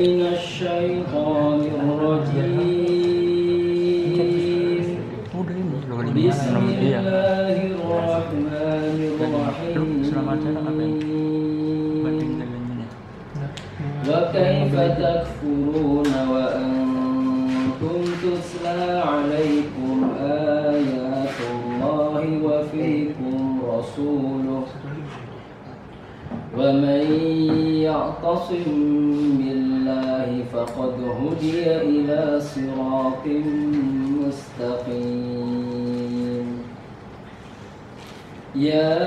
من الشيطان الرجيم بسم الله الرحمن الرحيم وكيف تكفرون وأنتم تتلى عليكم آيات الله وفيكم رسوله ومن يعتصم بالله فقد هدي إلى صراط مستقيم يا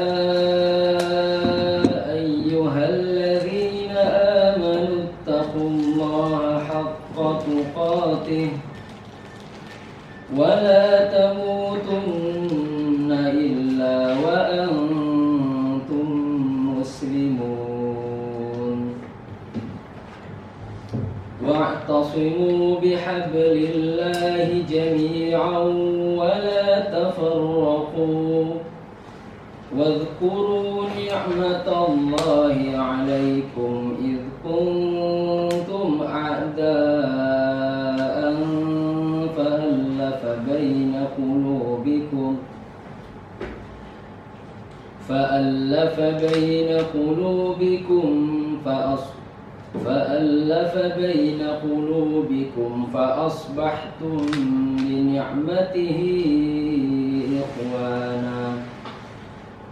أيها الذين آمنوا اتقوا الله حق تقاته ولا تموتن إلا وأنتم مسلمون واعتصموا بحبل الله جميعا ولا تفرقوا واذكروا نعمة الله عليكم إذ كنتم أعداء فألف بين قلوبكم فأصبحتم بنعمته إخوانا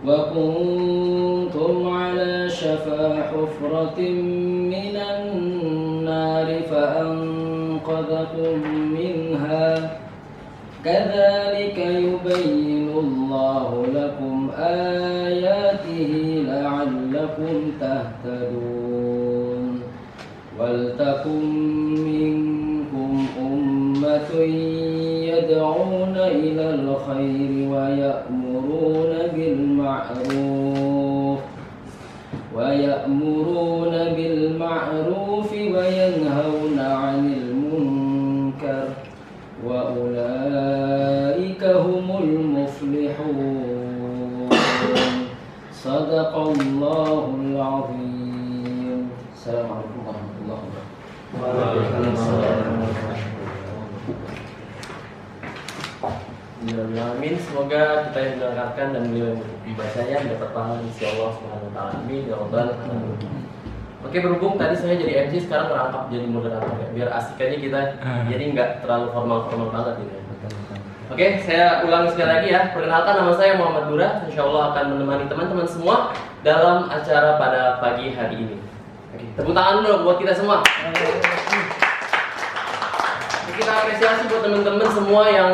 وكنتم على شفا حفرة من النار فأنقذكم منها كذلك يبين الله لكم آياته لعلكم تهتدون ولتكن منكم أمة يدعون إلى الخير ويأمرون بالمعروف وينهون عن المنكر وأولئك هم المفلحون صدق الله العظيم. السلام عليكم ورحمة الله وبركاته. Amin. Semoga kita yang mendengarkan dan beliau yang dibacanya mendapat pahala insya Allah Subhanahu wa taala. Amin ya rabbal alamin. Oke, berhubung tadi saya jadi MC, sekarang merangkap jadi moderator ya. Biar asik aja kita. Jadi nggak terlalu formal-formal banget gitu ya. Oke, saya ulangi sekali lagi ya. Perkenalkan, nama saya Muhammad Dura. Insya Allah akan menemani teman-teman semua dalam acara pada pagi hari ini. Oke, tepuk tangan dulu buat kita semua. Kita apresiasi buat teman-teman semua yang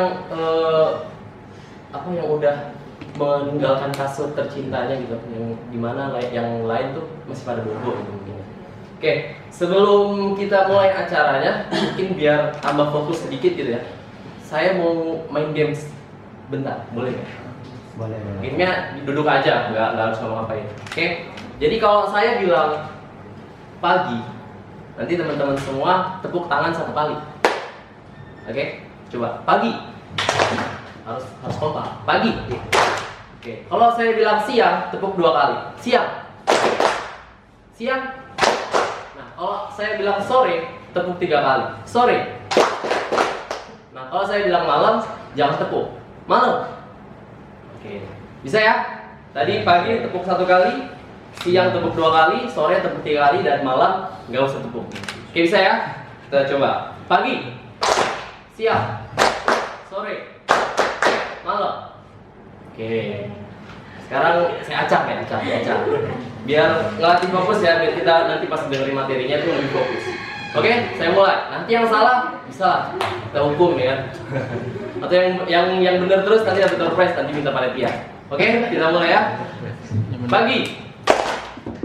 yang udah meninggalkan kasut tercintanya gitu, yang dimana yang lain tuh masih pada bobo gitu mungkin. Oke, sebelum kita mulai acaranya, mungkin biar tambah fokus sedikit gitu ya. Saya mau main games bentar, boleh nggak? Boleh. Gamenya duduk aja, nggak harus ngomong ngapain. Oke, jadi kalau saya bilang pagi, nanti teman-teman semua tepuk tangan satu kali. Oke, coba pagi. Harus kompak. Pagi. Oke. Kalau saya bilang siang, tepuk 2 kali. Siang. Nah, kalau saya bilang sore, tepuk 3 kali. Sore. Nah, kalau saya bilang malam, jangan tepuk. Malam. Oke. Bisa ya? Tadi pagi tepuk 1 kali, siang tepuk 2 kali, sore tepuk 3 kali, dan malam nggak usah tepuk. Oke, bisa ya? Kita coba. Pagi. Siang, sore, malam. Oke. Sekarang saya acak. Biar ngelatih fokus ya, biar kita nanti pas dengerin materinya tuh lebih fokus. Oke, saya mulai. Nanti yang salah bisa lah kita hukum ya. Atau yang benar terus nanti dapat door prize, nanti minta panitia. Oke, kita mulai ya. Pagi.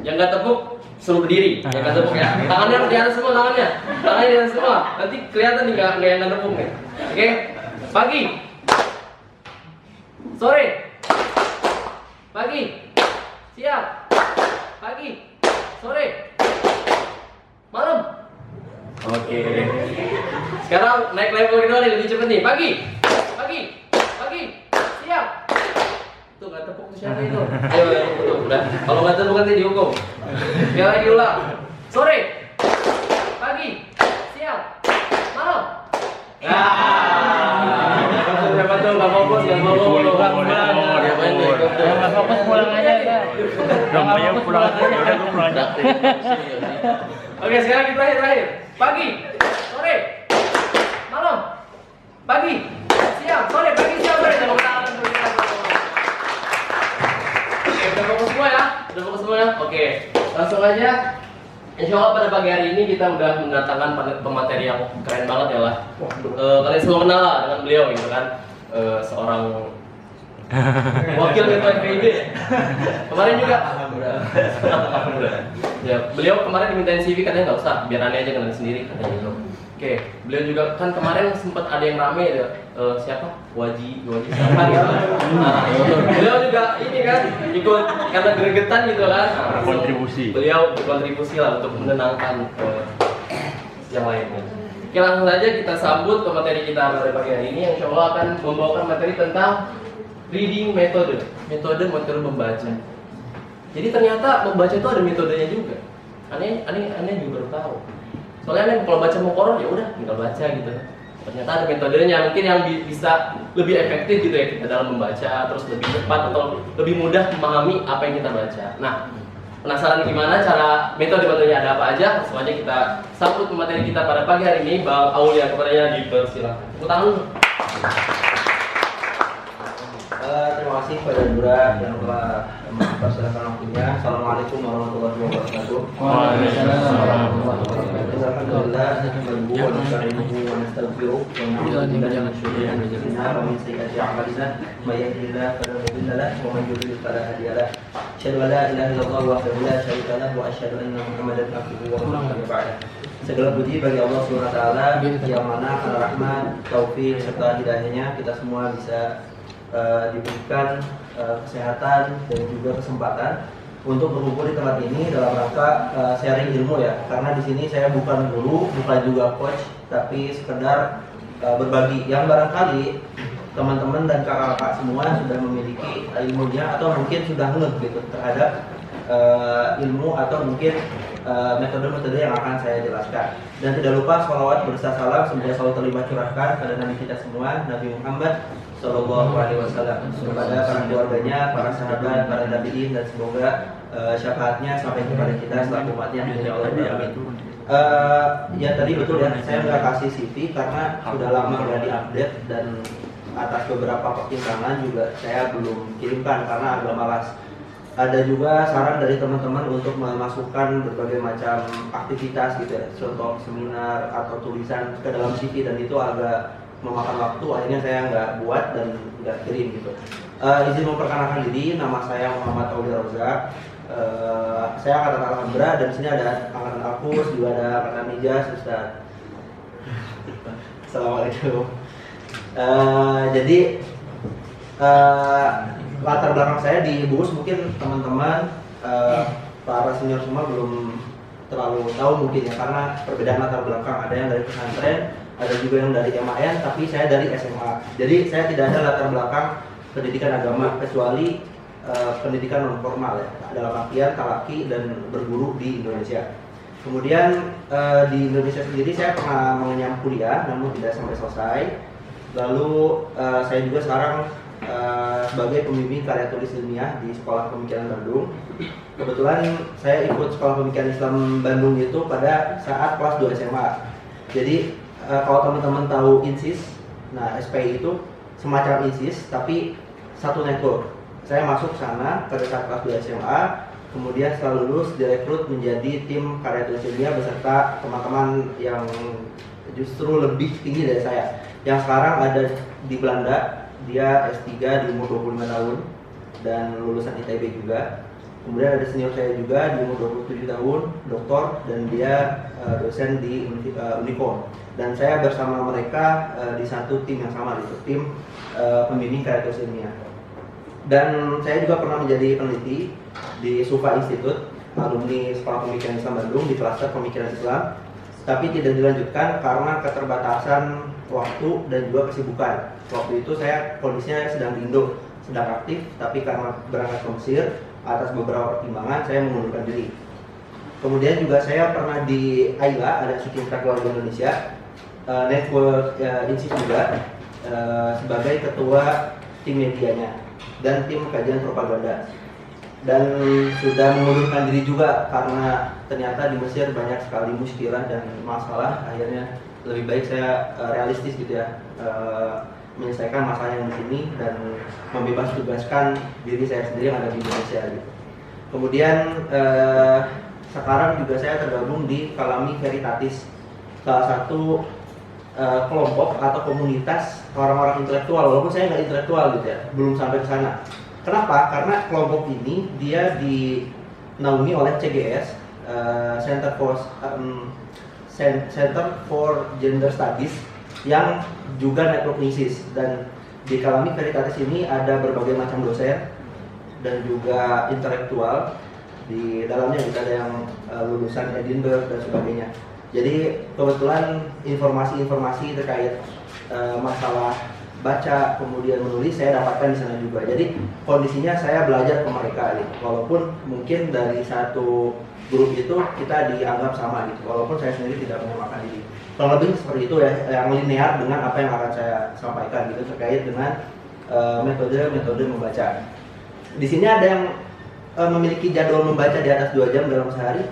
Yang nggak tepuk suruh berdiri, ya kan tepuk ya. Tangannya di atas semua, tangannya di atas semua. Nanti kelihatan nih nggak yang tepuk nih. Oke, pagi, sore, pagi, siang, pagi, sore, malam. Oke. Sekarang naik level kedua nih, lebih cepet nih. Pagi, siang. Tuh nggak tepuk siapa itu? Ayo tepuk udah. Kalau nggak tepuk nanti dihukum. Sekali lagi ulang. Sore, pagi, Praktik. Oke, sekarang kita terakhir. Pagi, sore, malam, pagi, siang, sore, pagi, siang, sore. Tepuk tangan untuk kita. Oke, udah fokus semua ya? Udah fokus semua ya? Oke, langsung aja. Insya Allah pada pagi hari ini kita udah mendatangkan pemateri yang keren banget ya lah. Kalian semua kenal lah dengan beliau gitu kan. Seorang wakil ketua FPIB. Kemarin juga. Ya, beliau kemarin dimintain CV katanya nggak usah, biar aneh aja kenalin sendiri katanya gitu. Oke, beliau juga kan kemarin sempat ada yang rame ya, siapa? Waji siapa gitu. Nah, beliau juga ini kan ikut karena gregetan gitu kan. Kontribusi. Beliau berkontribusi lah untuk menenangkan yang lainnya. Oke, langsung saja kita sambut ke materi kita pada pagi hari ini yang insya Allah akan membawakan materi tentang reading metode membaca. Jadi ternyata membaca itu ada metodenya juga. Aneh juga baru tahu. Soalnya aneh kalau baca Muqarrar ya udah tinggal baca gitu. Ternyata ada metodenya mungkin yang bisa lebih efektif gitu ya kita dalam membaca, terus lebih cepat atau lebih mudah memahami apa yang kita baca. Nah, penasaran gimana cara metodenya ada apa aja? Langsung aja kita sambut materi kita pada pagi hari ini. Bang Aulia kepadanya dipersilakan. Tepuk tangan. Terima kasih kepada Dura yang telah mempersilahkan waktunya. Assalamualaikum warahmatullahi wabarakatuh. Waalaikumsalam warahmatullahi wabarakatuh. Alhamdulillah, nahmaduhu wa nasta'inuhu wa nastaghfiruh wa na'udzu billahi min syururi anfusina wa min sayyiati a'malina. May yahdihillahu fala mudilla lahu wa man yudlil fala hadiya lahu. Asyhadu an la ilaha illallah wahdahu la syarika lahu wa asyhadu anna Muhammadan abduhu wa rasuluhu ba'da. Segala puji bagi Allah Subhanahu wa taala yang mana karena rahmat, taufik serta hidayahnya kita semua bisa diberikan kesehatan dan juga kesempatan untuk berkumpul di tempat ini dalam rangka sharing ilmu ya. Karena di sini saya bukan guru, bukan juga coach, tapi sekedar berbagi yang barangkali teman-teman dan kakak-kakak semua sudah memiliki ilmunya atau mungkin sudah ngeh gitu terhadap ilmu atau mungkin metode-metode yang akan saya jelaskan. Dan tidak lupa sholawat berserta salam semoga selalu terlimpah curahkan pada Nabi kita semua, Nabi Muhammad Sallallahu Alaihi Wasallam, kepada para keluarganya, para sahabat, para tabiin, dan semoga syafaatnya sampai kepada kita selaku umatnya. Ya Allah, amin. Ya tadi betul ya, saya nggak kasih CV karena sudah lama nggak diupdate dan atas beberapa pertimbangan juga saya belum kirimkan karena agak malas. Ada juga saran dari teman-teman untuk memasukkan berbagai macam aktivitas gitu ya, contoh seminar atau tulisan ke dalam CV dan itu agak memakan waktu, akhirnya saya nggak buat dan nggak kirim gitu. Izin memperkenalkan diri, nama saya Muhammad Aulia Roza. Saya angkatan Alhambra dan di sini ada angkatan Alkus, juga ada angkatan Mijas, Ustaz. Assalamualaikum. Jadi latar belakang saya di BUS mungkin teman-teman para senior semua belum terlalu tahu mungkin ya karena perbedaan latar belakang, ada yang dari pesantren, ada juga yang dari MAN, tapi saya dari SMA. Jadi saya tidak ada latar belakang pendidikan agama kecuali pendidikan non formal ya, dalam artian talaki dan berguru di Indonesia. Kemudian di Indonesia sendiri saya pernah mengenyam kuliah namun tidak sampai selesai. Lalu saya juga sekarang sebagai pembimbing karya tulis ilmiah di Sekolah Pemikiran Bandung. Kebetulan saya ikut Sekolah Pemikiran Islam Bandung itu pada saat kelas 2 SMA. Jadi kalau teman-teman tahu INSIS, nah SPI itu semacam INSIS tapi satu network. Saya masuk sana pada saat kelas 2 SMA, kemudian setelah lulus direkrut menjadi tim karya tulis ilmiah beserta teman-teman yang justru lebih tinggi dari saya. Yang sekarang ada di Belanda, dia S3 di umur 25 tahun dan lulusan ITB juga. Kemudian ada senior saya juga di umur 27 tahun, doktor, dan dia dosen di Unicom. Dan saya bersama mereka di satu tim yang sama, itu tim pembimbing karya tulis ilmiah. Dan saya juga pernah menjadi peneliti di SUFA Institute, alumni Sekolah Pemikiran Islam Bandung di klaster Pemikiran Islam, tapi tidak dilanjutkan karena keterbatasan waktu dan juga kesibukan. Waktu itu saya kondisinya sedang di Indo, sedang aktif, tapi karena berangkat ke Mesir atas beberapa pertimbangan saya mengundurkan diri. Kemudian juga saya pernah di AILA, ada Sukinta Keluarga Indonesia, network INSIS juga, sebagai ketua tim medianya dan tim kajian propaganda. dan sudah mengundurkan diri juga karena ternyata di Mesir banyak sekali muskilah dan masalah. Akhirnya lebih baik saya realistis gitu ya, menyelesaikan masalah yang di sini dan membebas tugaskan diri saya sendiri yang ada di Indonesia gitu. Kemudian sekarang juga saya tergabung di Kalami Veritatis, salah satu kelompok atau komunitas orang-orang intelektual, walaupun saya nggak intelektual gitu ya, belum sampai ke sana. Kenapa? Karena kelompok ini dia dinaungi oleh CGS, Center for Gender Studies, yang juga network ISIS. Dan di Kalami Veritatis ini ada berbagai macam dosen dan juga intelektual. Di dalamnya kita ada yang lulusan Edinburgh dan sebagainya. Jadi kebetulan informasi-informasi terkait masalah baca kemudian menulis saya dapatkan di sana juga. Jadi kondisinya saya belajar ke mereka gitu. Walaupun mungkin dari satu grup itu kita dianggap sama gitu. Walaupun saya sendiri tidak menyamakan diri. Kurang lebih seperti itu ya, yang linear dengan apa yang akan saya sampaikan gitu terkait dengan metode membaca. Di sini ada yang memiliki jadwal membaca di atas 2 jam dalam sehari.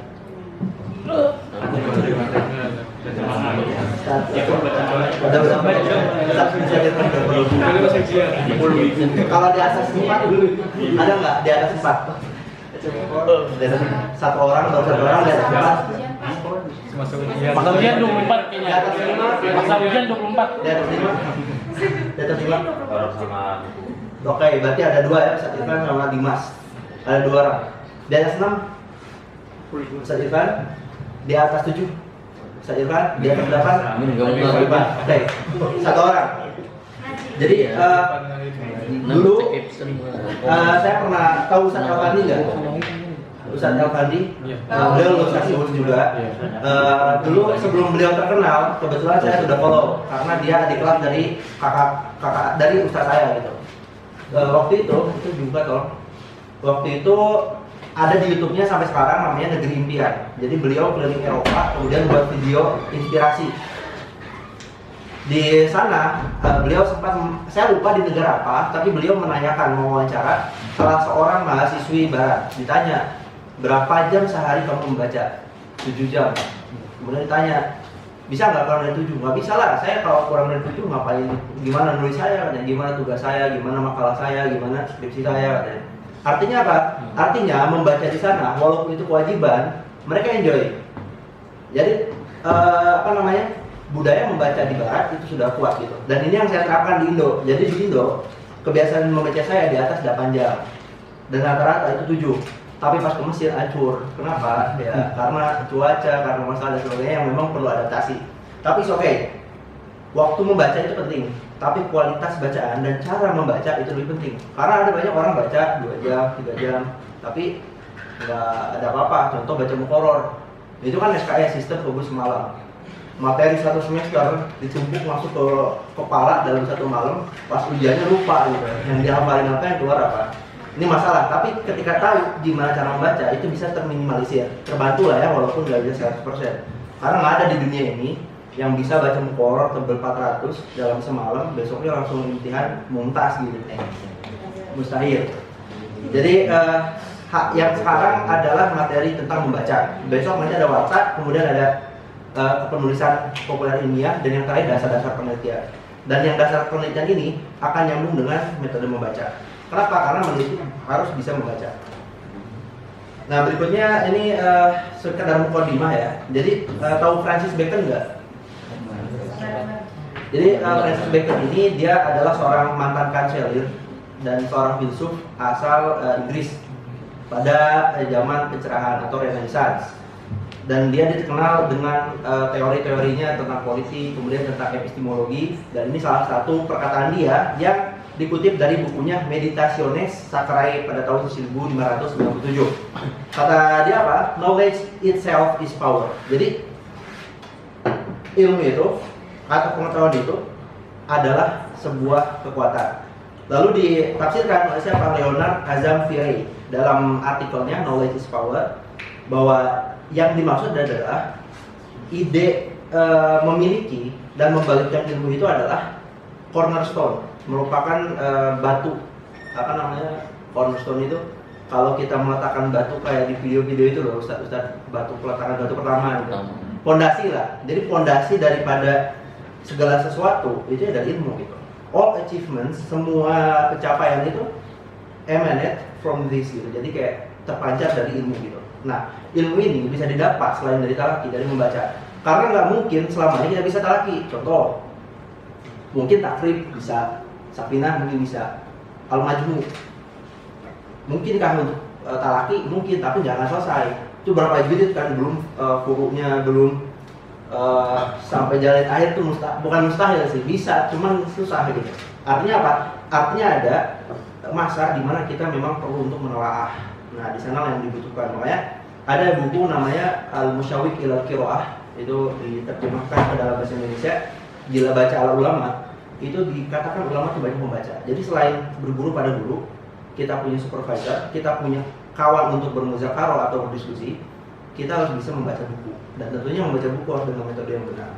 Kalau di atas 4 ada nggak di atas 4? Satu orang atau satu orang di atas 4. Masa ujian 24 kayaknya. Di atas 5. Masa ujian 24. Di atas 5. Di atas 5. Orang sama. Oke, berarti ada 2 ya, Ustaz Irfan sama Dimas. Ada 2 orang. Di atas 6. Ustaz Irfan. Di atas 7. Ustaz Irfan. Di atas 8. Oke, 1 orang. Jadi dulu saya pernah tahu Ustaz Alfandi nggak? Ustaz Alfandi, beliau lulus Kasihus juga. Dulu sebelum beliau terkenal, kebetulan saya sudah follow karena dia adik kelas dari kakak dari Ustaz saya gitu. Waktu itu juga toh. Waktu itu ada di YouTube-nya sampai sekarang namanya Negeri Impian. Jadi beliau keliling Eropa kemudian buat video inspirasi. Di sana beliau sempat, saya lupa di negara apa, tapi beliau menanyakan, mewawancara salah seorang mahasiswi barat. Ditanya, berapa jam sehari kamu membaca? 7 jam. Kemudian ditanya, bisa nggak kurang dari 7? Nggak bisa lah, saya kalau kurang dari 7 ngapain, gimana nulis saya, katanya, gimana tugas saya, gimana makalah saya, gimana skripsi saya, katanya. Artinya apa? Artinya membaca di sana, walaupun itu kewajiban, mereka enjoy. Jadi budaya membaca di barat itu sudah kuat gitu. Dan ini yang saya terapkan di Indo. Jadi di Indo kebiasaan membaca saya di atas 8 jam. Dan rata-rata itu 7. Tapi pas ke Mesir hancur. Kenapa? Ya karena cuaca, karena masalah dan sebagainya yang memang perlu adaptasi. Tapi oke. Waktu membaca itu penting, tapi kualitas bacaan dan cara membaca itu lebih penting. Karena ada banyak orang baca 2 jam, 3 jam, tapi nggak ada apa-apa. Contoh baca mukoror. Itu kan SKS, sistem fokus semalam. Materi 1 semester ditumpuk masuk ke kepala dalam 1 malam, pas ujiannya lupa gitu. Yang dihafalin apa, yang keluar apa. Ini masalah, tapi ketika tahu gimana cara membaca itu bisa terminimalisir. Terbantu lah ya, walaupun nggak bisa 100%. Karena nggak ada di dunia ini yang bisa baca mukoror tebel 400 dalam semalam, besoknya langsung imtihan mumtaz gitu. Mustahil. Jadi yang sekarang adalah materi tentang membaca. Besok nanti ada warta, kemudian ada kepenulisan populer ilmiah, dan yang terakhir dasar-dasar penelitian. Dan yang dasar penelitian ini akan nyambung dengan metode membaca. Kenapa? Karena meneliti harus bisa membaca. Nah berikutnya ini sekedar mukadimah ya. Jadi tahu Francis Bacon nggak? Jadi Francis Bacon ini dia adalah seorang mantan kanselir dan seorang filsuf asal Inggris pada zaman pencerahan atau Renaissance. Dan dia dikenal dengan teori-teorinya tentang politik, kemudian tentang epistemologi. Dan ini salah satu perkataan dia yang dikutip dari bukunya Meditationes Sacrae pada tahun 1597. Kata dia apa? Knowledge itself is power. Jadi ilmu itu atau pengetahuan itu adalah sebuah kekuatan. Lalu ditafsirkan oleh siapa? Leonard Azamfiri dalam artikelnya Knowledge is Power, bahwa yang dimaksud adalah ide memiliki dan membalikkan ilmu itu adalah cornerstone, merupakan batu, apa namanya, cornerstone itu kalau kita meletakkan batu kayak di video-video itu loh, Ustaz batu peletakan batu pertama gitu. Pondasi lah. Jadi pondasi daripada segala sesuatu itu ya dari ilmu gitu. All achievements, semua pencapaian itu emanate from this gitu. Jadi kayak terpancar dari ilmu gitu. Nah, ilmu ini bisa didapat selain dari talaki, dari membaca. Karena nggak mungkin selamanya kita bisa talaki. Contoh, mungkin takrib bisa, Safinah mungkin bisa, Al-Majmu mungkinkah untuk talaki? Mungkin, tapi jangan selesai. Itu berapa jilid kan, belum furu'nya, belum sampai jalan akhir tuh bukan mustahil sih, bisa, cuman susah gitu. Artinya apa? Artinya ada masa di mana kita memang perlu untuk menelaah. Nah, di sana yang dibutuhkan. Makanya ada buku namanya Al-Musyawwiq ilal Qiraah, itu diterjemahkan ke dalam bahasa Indonesia, Gila Baca ala Ulama. Itu dikatakan ulama itu banyak membaca. Jadi selain berguru pada guru, kita punya supervisor, kita punya kawan untuk bermuzakarah atau berdiskusi, kita harus bisa membaca buku. Dan tentunya membaca buku harus dengan metode yang benar.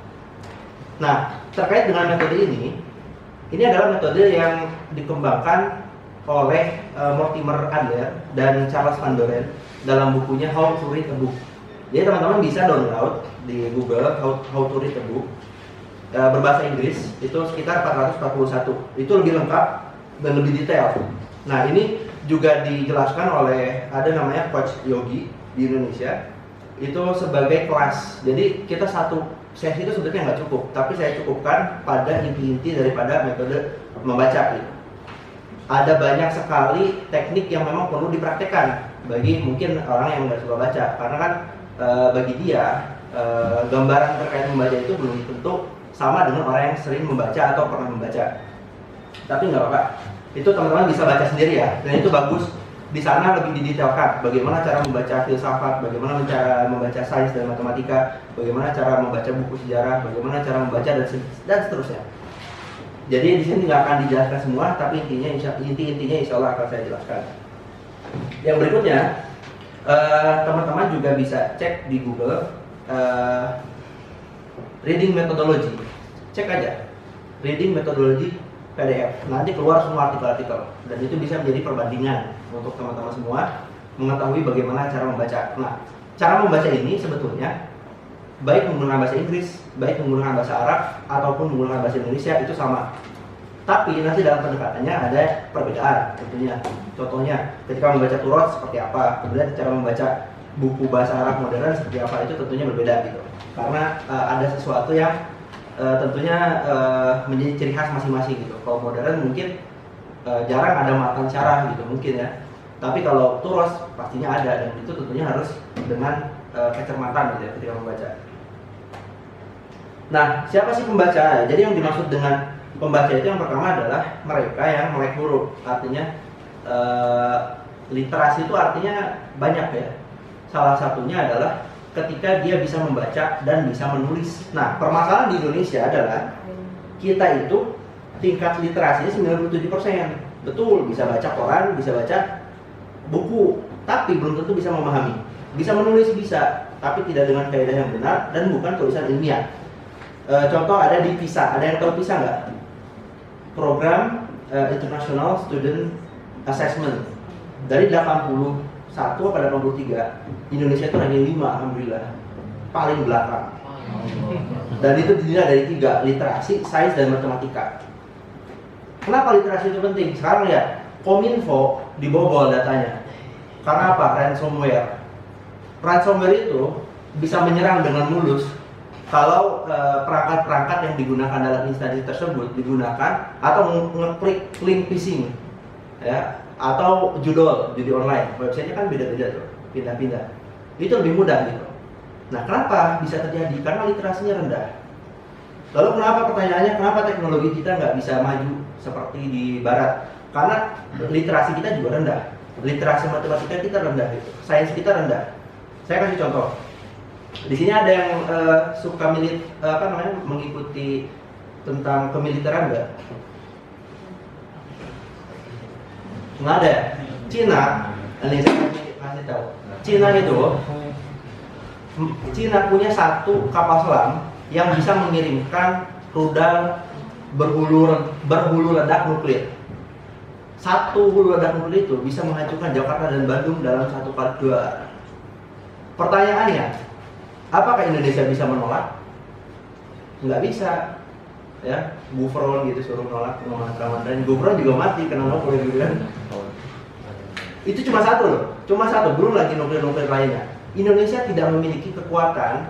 Nah, terkait dengan metode ini adalah metode yang dikembangkan oleh Mortimer Adler dan Charles Van Doren dalam bukunya How to Read a Book. Jadi teman-teman bisa download di Google How to Read a Book berbahasa Inggris, itu sekitar 441. Itu lebih lengkap dan lebih detail. Nah, ini juga dijelaskan oleh ada namanya Coach Yogi di Indonesia. Itu sebagai kelas. Jadi kita satu sesi itu sebenarnya nggak cukup, tapi saya cukupkan pada inti-inti daripada metode membaca gitu. Ada banyak sekali teknik yang memang perlu dipraktekkan bagi mungkin orang yang nggak suka baca, karena kan bagi dia gambaran terkait membaca itu belum tentu sama dengan orang yang sering membaca atau pernah membaca. Tapi nggak apa-apa, itu teman-teman bisa baca sendiri ya, dan itu bagus. Di sana lebih didetailkan bagaimana cara membaca filsafat, bagaimana cara membaca sains dan matematika, bagaimana cara membaca buku sejarah, bagaimana cara membaca dan seterusnya. Jadi di sini nggak akan dijelaskan semua, tapi intinya insya Allah akan saya jelaskan. Yang berikutnya, teman-teman juga bisa cek di Google reading methodology. Cek aja reading methodology PDF. Nanti keluar semua artikel-artikel dan itu bisa menjadi perbandingan untuk teman-teman semua mengetahui bagaimana cara membaca. Nah, cara membaca ini sebetulnya baik menggunakan bahasa Inggris, baik menggunakan bahasa Arab ataupun menggunakan bahasa Indonesia itu sama. Tapi nanti dalam pendekatannya ada perbedaan tentunya. Contohnya ketika membaca Turat seperti apa, kemudian cara membaca buku bahasa Arab modern seperti apa, itu tentunya berbeda gitu. Karena ada sesuatu yang tentunya menjadi ciri khas masing-masing gitu. Kalau modern mungkin jarang ada matan syarah gitu mungkin ya. Tapi kalau Turas pastinya ada, dan itu tentunya harus dengan kecermatan gitu ya ketika membaca. Nah, siapa sih pembaca? Jadi yang dimaksud dengan pembaca itu yang pertama adalah mereka yang melek huruf. Artinya literasi itu artinya banyak ya. Salah satunya adalah ketika dia bisa membaca dan bisa menulis. Nah, permasalahan di Indonesia adalah kita itu tingkat literasinya 97%. Betul, bisa baca koran, bisa baca buku, tapi belum tentu bisa memahami. Bisa menulis bisa, tapi tidak dengan kaidah yang benar dan bukan tulisan ilmiah. Contoh ada di PISA. Ada yang tahu PISA nggak? Program International Student Assessment. Dari 81 pada 83, Indonesia itu ranking 5, alhamdulillah, paling belakang. Dan itu dilihat dari 3, literasi, sains, dan matematika. Kenapa literasi itu penting? Sekarang ya, Kominfo dibobol datanya. Karena apa? Ransomware. Ransomware itu bisa menyerang dengan mulus kalau perangkat-perangkat yang digunakan dalam instansi tersebut digunakan atau ngeklik link phishing, ya, atau judi online. Websitenya kan beda-beda tuh, pindah-pindah. Itu lebih mudah gitu. Nah, kenapa bisa terjadi? Karena literasinya rendah. Lalu kenapa, pertanyaannya, kenapa teknologi kita nggak bisa maju seperti di barat? Karena literasi kita juga rendah. Literasi matematika kita rendah gitu. Sains kita rendah. Saya kasih contoh. Di sini ada yang suka mengikuti tentang kemiliteran nggak? Nggak ada. Cina, ini saya kasih tahu. Cina punya satu kapal selam yang bisa mengirimkan rudal berhulu ledak nuklir. satu ledak nuklir itu bisa menghancurkan Jakarta dan Bandung dalam 1/2. Pertanyaannya, apakah Indonesia bisa menolak? Nggak bisa. Ya, Gufron gitu suruh menolak pengumuman dan Gufron juga mati kena nuklir gitu kan. Itu cuma satu loh, belum lagi nuklir lainnya. Indonesia tidak memiliki kekuatan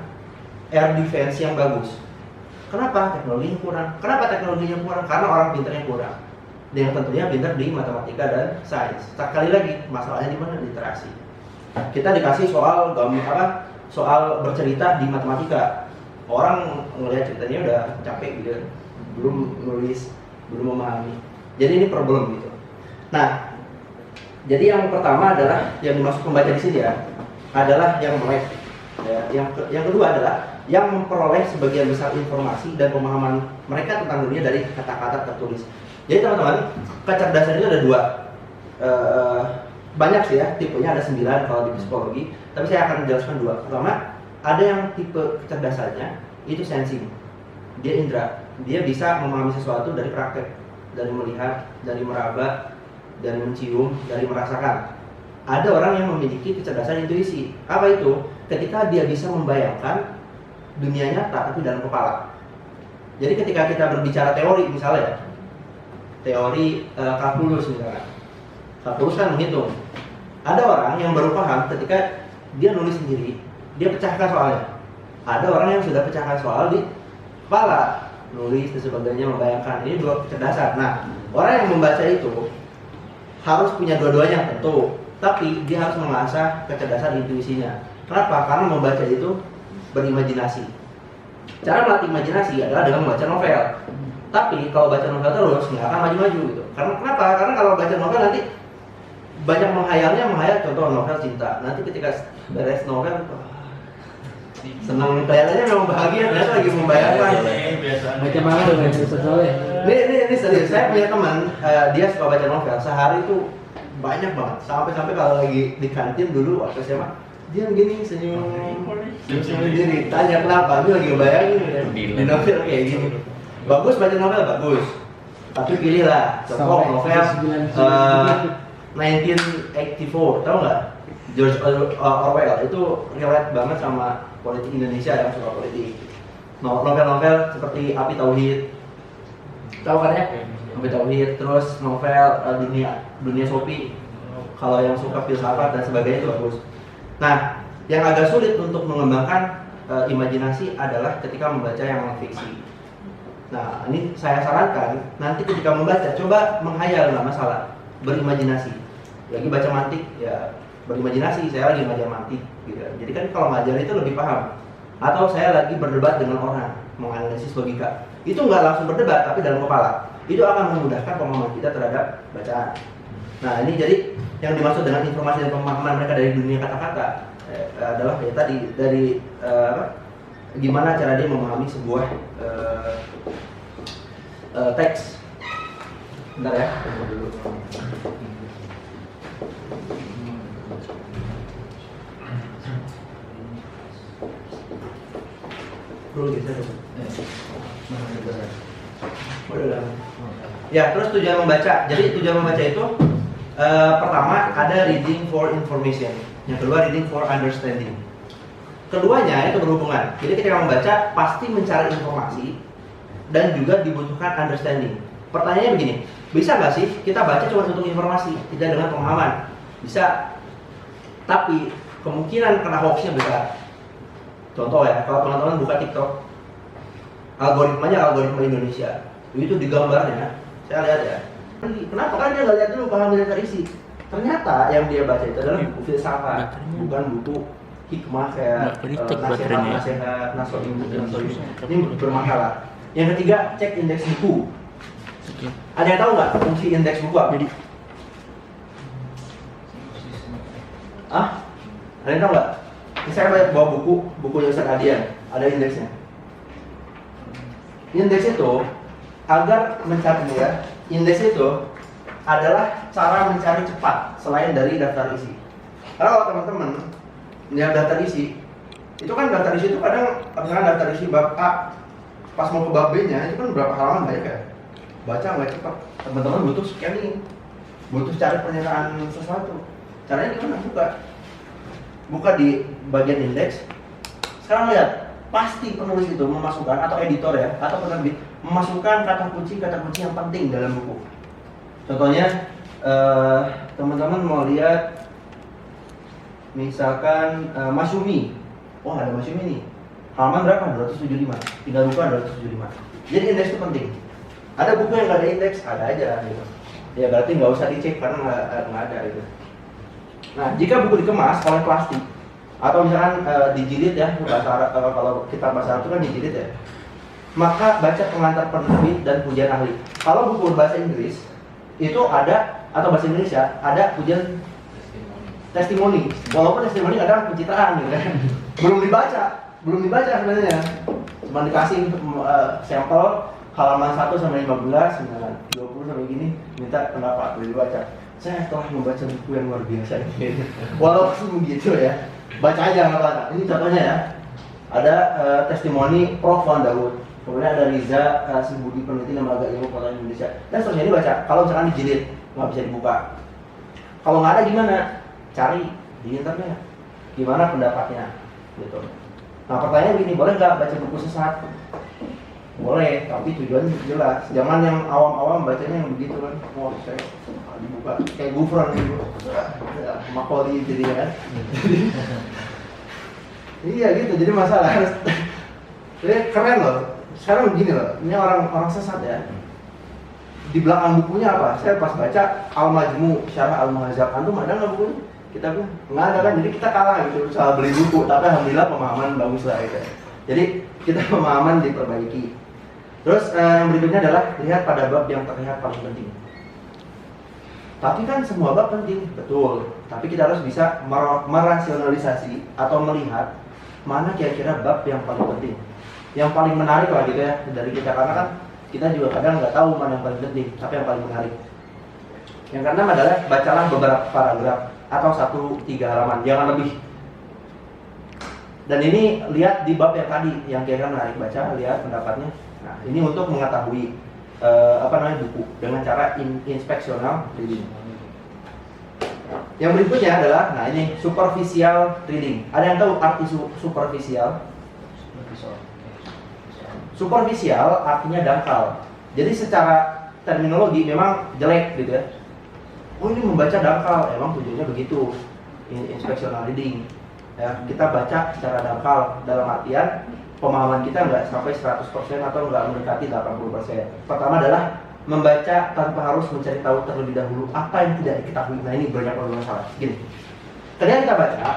air defense yang bagus. Kenapa? Teknologinya kurang. Kenapa teknologinya kurang? Karena orang pintarnya kurang. Dan yang tentunya pintar di matematika dan sains. Sekali lagi, masalahnya di mana? Literasi. Kita dikasih soal bercerita di matematika. Orang ngelihat ceritanya udah capek gitu, belum nulis, belum memahami. Jadi ini problem gitu. Nah, jadi yang pertama adalah yang dimaksud pembaca di sini ya, adalah yang melek. Ya, yang kedua adalah yang memperoleh sebagian besar informasi dan pemahaman mereka tentang dunia dari kata-kata tertulis. Jadi teman-teman, kecerdasan itu ada dua. Banyak sih ya, tipenya ada 9 kalau di psikologi. Tapi saya akan menjelaskan dua. Pertama, ada yang tipe kecerdasannya itu sensing. Dia indera, dia bisa memahami sesuatu dari praktek, dari melihat, dari meraba, dari mencium, dari merasakan. Ada orang yang memiliki kecerdasan intuisi. Apa itu? Ketika dia bisa membayangkan dunia nyata tapi dalam kepala. Jadi ketika kita berbicara teori misalnya ya, teori kalkulus misalnya. Kalkulus kan menghitung. Ada orang yang baru paham ketika dia nulis sendiri, dia pecahkan soalnya. Ada orang yang sudah pecahkan soal di kepala, nulis dan sebagainya, membayangkan. Ini dua kecerdasan. Nah, orang yang membaca itu harus punya dua-duanya tentu, tapi dia harus mengasah kecerdasan intuisinya. Kenapa? Karena membaca itu berimajinasi. Cara melatih imajinasi adalah dengan membaca novel. Tapi kalau baca novel terus nggak akan maju-maju gitu. Karena kenapa? Karena kalau baca novel nanti banyak menghayal contoh novel cinta. Nanti ketika beres novel senang, kelihatannya memang bahagia, ternyata lagi membayangkan. Baca mana tuh guys, soalnya. Ini serius. Saya punya teman, dia suka baca novel. Sehari itu banyak banget. Sampai kalau lagi di kantin dulu waktu SMA, dia begini senyum sendiri. Tanya kenapa? Dia lagi ngebayangin di novel kayak gini. Bagus baca novel bagus. Tapi pilihlah contoh novel 1984, tahu nggak? George Orwell itu relate banget sama politik Indonesia yang suka politik. Novel-novel seperti Api Tauhid, tahu kan ya? Api Tauhid, terus novel dunia Sophie. Kalau yang suka filsafat dan sebagainya itu bagus. Nah, yang agak sulit untuk mengembangkan imajinasi adalah ketika membaca yang non fiksi. Nah, ini saya sarankan nanti ketika membaca coba menghayal, nggak masalah, berimajinasi. Lagi baca mantik ya berimajinasi, saya lagi ngajar mantik gitu. Jadi kan kalau ngajar itu lebih paham. Atau saya lagi berdebat dengan orang, menganalisis logika. Itu nggak langsung berdebat tapi dalam kepala. Itu akan memudahkan pemahaman kita terhadap bacaan. Nah, ini jadi yang dimaksud dengan informasi dan pemahaman mereka dari dunia kata-kata adalah kayak tadi dari gimana cara dia memahami sebuah teks. Bentar ya, tunggu dulu. Ya, terus tujuan membaca. Jadi tujuan membaca itu pertama ada reading for information, yang kedua reading for understanding. Keduanya itu berhubungan. Jadi ketika membaca pasti mencari informasi dan juga dibutuhkan understanding. Pertanyaannya begini, bisa nggak sih kita baca cuma untuk informasi, tidak dengan pemahaman? Bisa, tapi kemungkinan kena hoaxnya besar. Contoh ya, kalau teman-teman buka TikTok, algoritma Indonesia, itu di gambarnya, saya lihat ya, kenapa kan dia nggak lihat dulu paham dan terisi? Ternyata yang dia baca itu adalah buku filsafat, bukan buku hikmah kayak nasihat, ini bermasalah. Yang ketiga, cek indeks buku. Ada yang tahu nggak fungsi indeks buku apa? Ada yang tahu nggak? Ini saya bawa bukunya Ustaz Adian, ada indeksnya. Indeks itu agar mencari ya, indeks itu adalah cara mencari cepat selain dari daftar isi. Kalau teman-teman lihat daftar isi, itu kan daftar isi itu kadang misalnya daftar isi bab A, pas mau ke bab B-nya itu kan berapa halaman banyak ya? Baca nggak cepat. Teman-teman butuh scanning. butuh cari pernyataan sesuatu. Caranya gimana? Buka di bagian indeks. Sekarang lihat, pasti penulis itu memasukkan, atau editor ya, atau penerbit memasukkan kata kunci yang penting dalam buku. Contohnya, teman-teman mau lihat misalkan Masyumi. Oh, ada Masyumi nih. Halaman berapa? 275. Tinggal buka 275. Jadi indeks itu penting. Ada buku yang nggak ada indeks, ada aja gitu. Ya berarti nggak usah dicek karena nggak ada gitu. Nah, jika buku dikemas oleh plastik atau misalkan dijilid ya, kalau kita bahasa Arab itu kan dijilid ya, maka baca pengantar penerbit dan pujian ahli. Kalau buku bahasa Inggris itu ada, atau bahasa Indonesia ada pujian testimoni. Walaupun testimoni adalah pencitraan gitu kan. belum dibaca sebenarnya. Cuma dikasih sampel halaman 1 sampai 15, misalkan 20 sampai gini, minta pendapat, boleh dibaca. Saya telah membaca buku yang luar biasa ini. Walaupun begitu ya, baca aja nggak apa-apa. Ini contohnya ya, ada testimoni Prof. Wan Daud, kemudian ada Riza Sibudi, peneliti Lembaga Ilmu Pengetahuan Indonesia, dan seterusnya. Ini baca. Kalau misalkan dijilid, nggak bisa dibuka. Kalau nggak ada gimana? Cari di internet. Gimana pendapatnya? Gitu. Nah, pertanyaan begini, boleh nggak baca buku sesat? Boleh, tapi tujuannya jelas. Jangan yang awam-awam bacanya yang begitu kan. Wah, saya dibuka kayak Gufron gitu. Makoli jadi kan. Iya gitu, jadi masalah. Jadi keren loh. Sekarang begini loh, ini orang sesat ya. Di belakang bukunya apa? Saya pas baca Al-Majmu Syarah Al-Muhadzab, antum ada nggak bukunya? Kita pun nggak ada kan, jadi kita kalah gitu soal beli buku. Tapi alhamdulillah pemahaman bagus lah gitu. Jadi kita pemahaman diperbaiki. Terus yang berikutnya adalah lihat pada bab yang terlihat paling penting. Tapi kan semua bab penting, betul. Tapi kita harus bisa merasionalisasi atau melihat mana kira-kira bab yang paling penting, yang paling menarik lah gitu ya dari kita, karena kan kita juga kadang nggak tahu mana yang paling penting, tapi yang paling menarik. Yang keenam adalah bacalah beberapa paragraf atau 1-3 halaman, jangan lebih. Dan ini lihat di bab yang tadi yang kira-kira menarik, baca, lihat pendapatnya. Nah, ini untuk mengetahui buku dengan cara inspeksional reading. Yang berikutnya adalah, nah ini superficial reading. Ada yang tahu arti superficial? Superficial artinya dangkal. Jadi secara terminologi memang jelek gitu ya. Oh, ini membaca dangkal, emang tujuannya begitu. Inspeksional reading. Ya, kita baca secara dangkal dalam artian pemahaman kita nggak sampai 100% atau nggak mendekati 80%. Pertama adalah membaca tanpa harus mencari tahu terlebih dahulu apa yang tidak diketahui. Nah, ini banyak masalah. Gini, ketika kita baca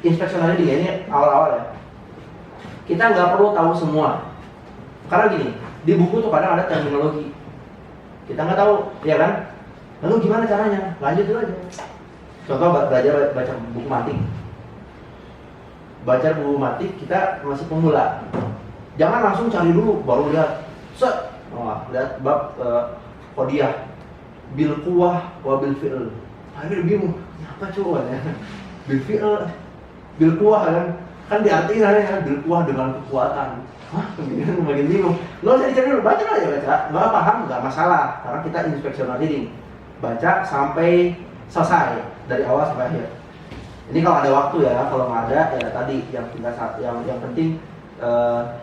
inspeksional reading, ini awal-awal ya, kita nggak perlu tahu semua. Karena gini, di buku tuh kadang ada terminologi kita nggak tahu, ya kan? Lalu gimana caranya? Lanjut dulu aja. Contoh belajar baca buku matik. Baca buku matik kita masih pemula. Jangan langsung cari dulu, baru lihat. Lihat bab qodiyah, bil quwwah wa bil fi'l. Akhirnya bingung, apa coba ya? Bil fi'l, bil quwwah kan diartiin ya, bil quwwah dengan kekuatan. Hah, makin bingung. Lo usah dicari dulu, baca aja baca. Nggak paham nggak masalah, karena kita inspeksional reading. Baca sampai selesai dari awal sampai akhir. Ini kalau ada waktu ya, kalau nggak ada ya tadi yang penting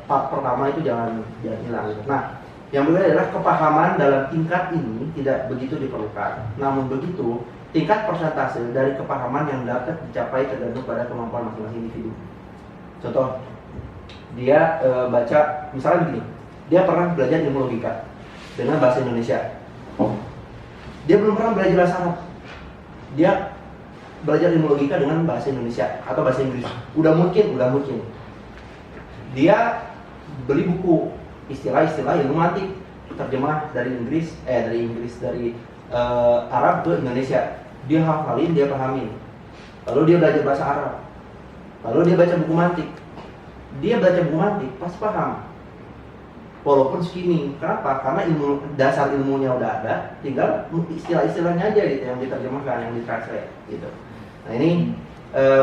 part pertama itu jangan hilang. Nah, yang berbeda adalah kepahaman dalam tingkat ini tidak begitu diperlukan. Namun begitu, tingkat persentase dari kepahaman yang dapat dicapai tergantung pada kemampuan masing-masing individu. Contoh, dia baca misalnya begini, dia pernah belajar ilmu logika dengan bahasa Indonesia. Dia belum pernah belajar bahasa Arab. Dia belajar ilmu logika dengan bahasa Indonesia atau bahasa Inggris. Udah mungkin. Dia beli buku istilah-istilah ilmu matik, terjemah dari Arab ke Indonesia. Dia hafalin, dia pahamin. Lalu dia belajar bahasa Arab. Lalu dia baca buku matik. Dia baca buku matik pasti paham. Walaupun skimming. Kenapa? Karena dasar ilmunya udah ada, tinggal istilah-istilahnya aja gitu yang diterjemahkan, yang ditranslate gitu. Nah, ini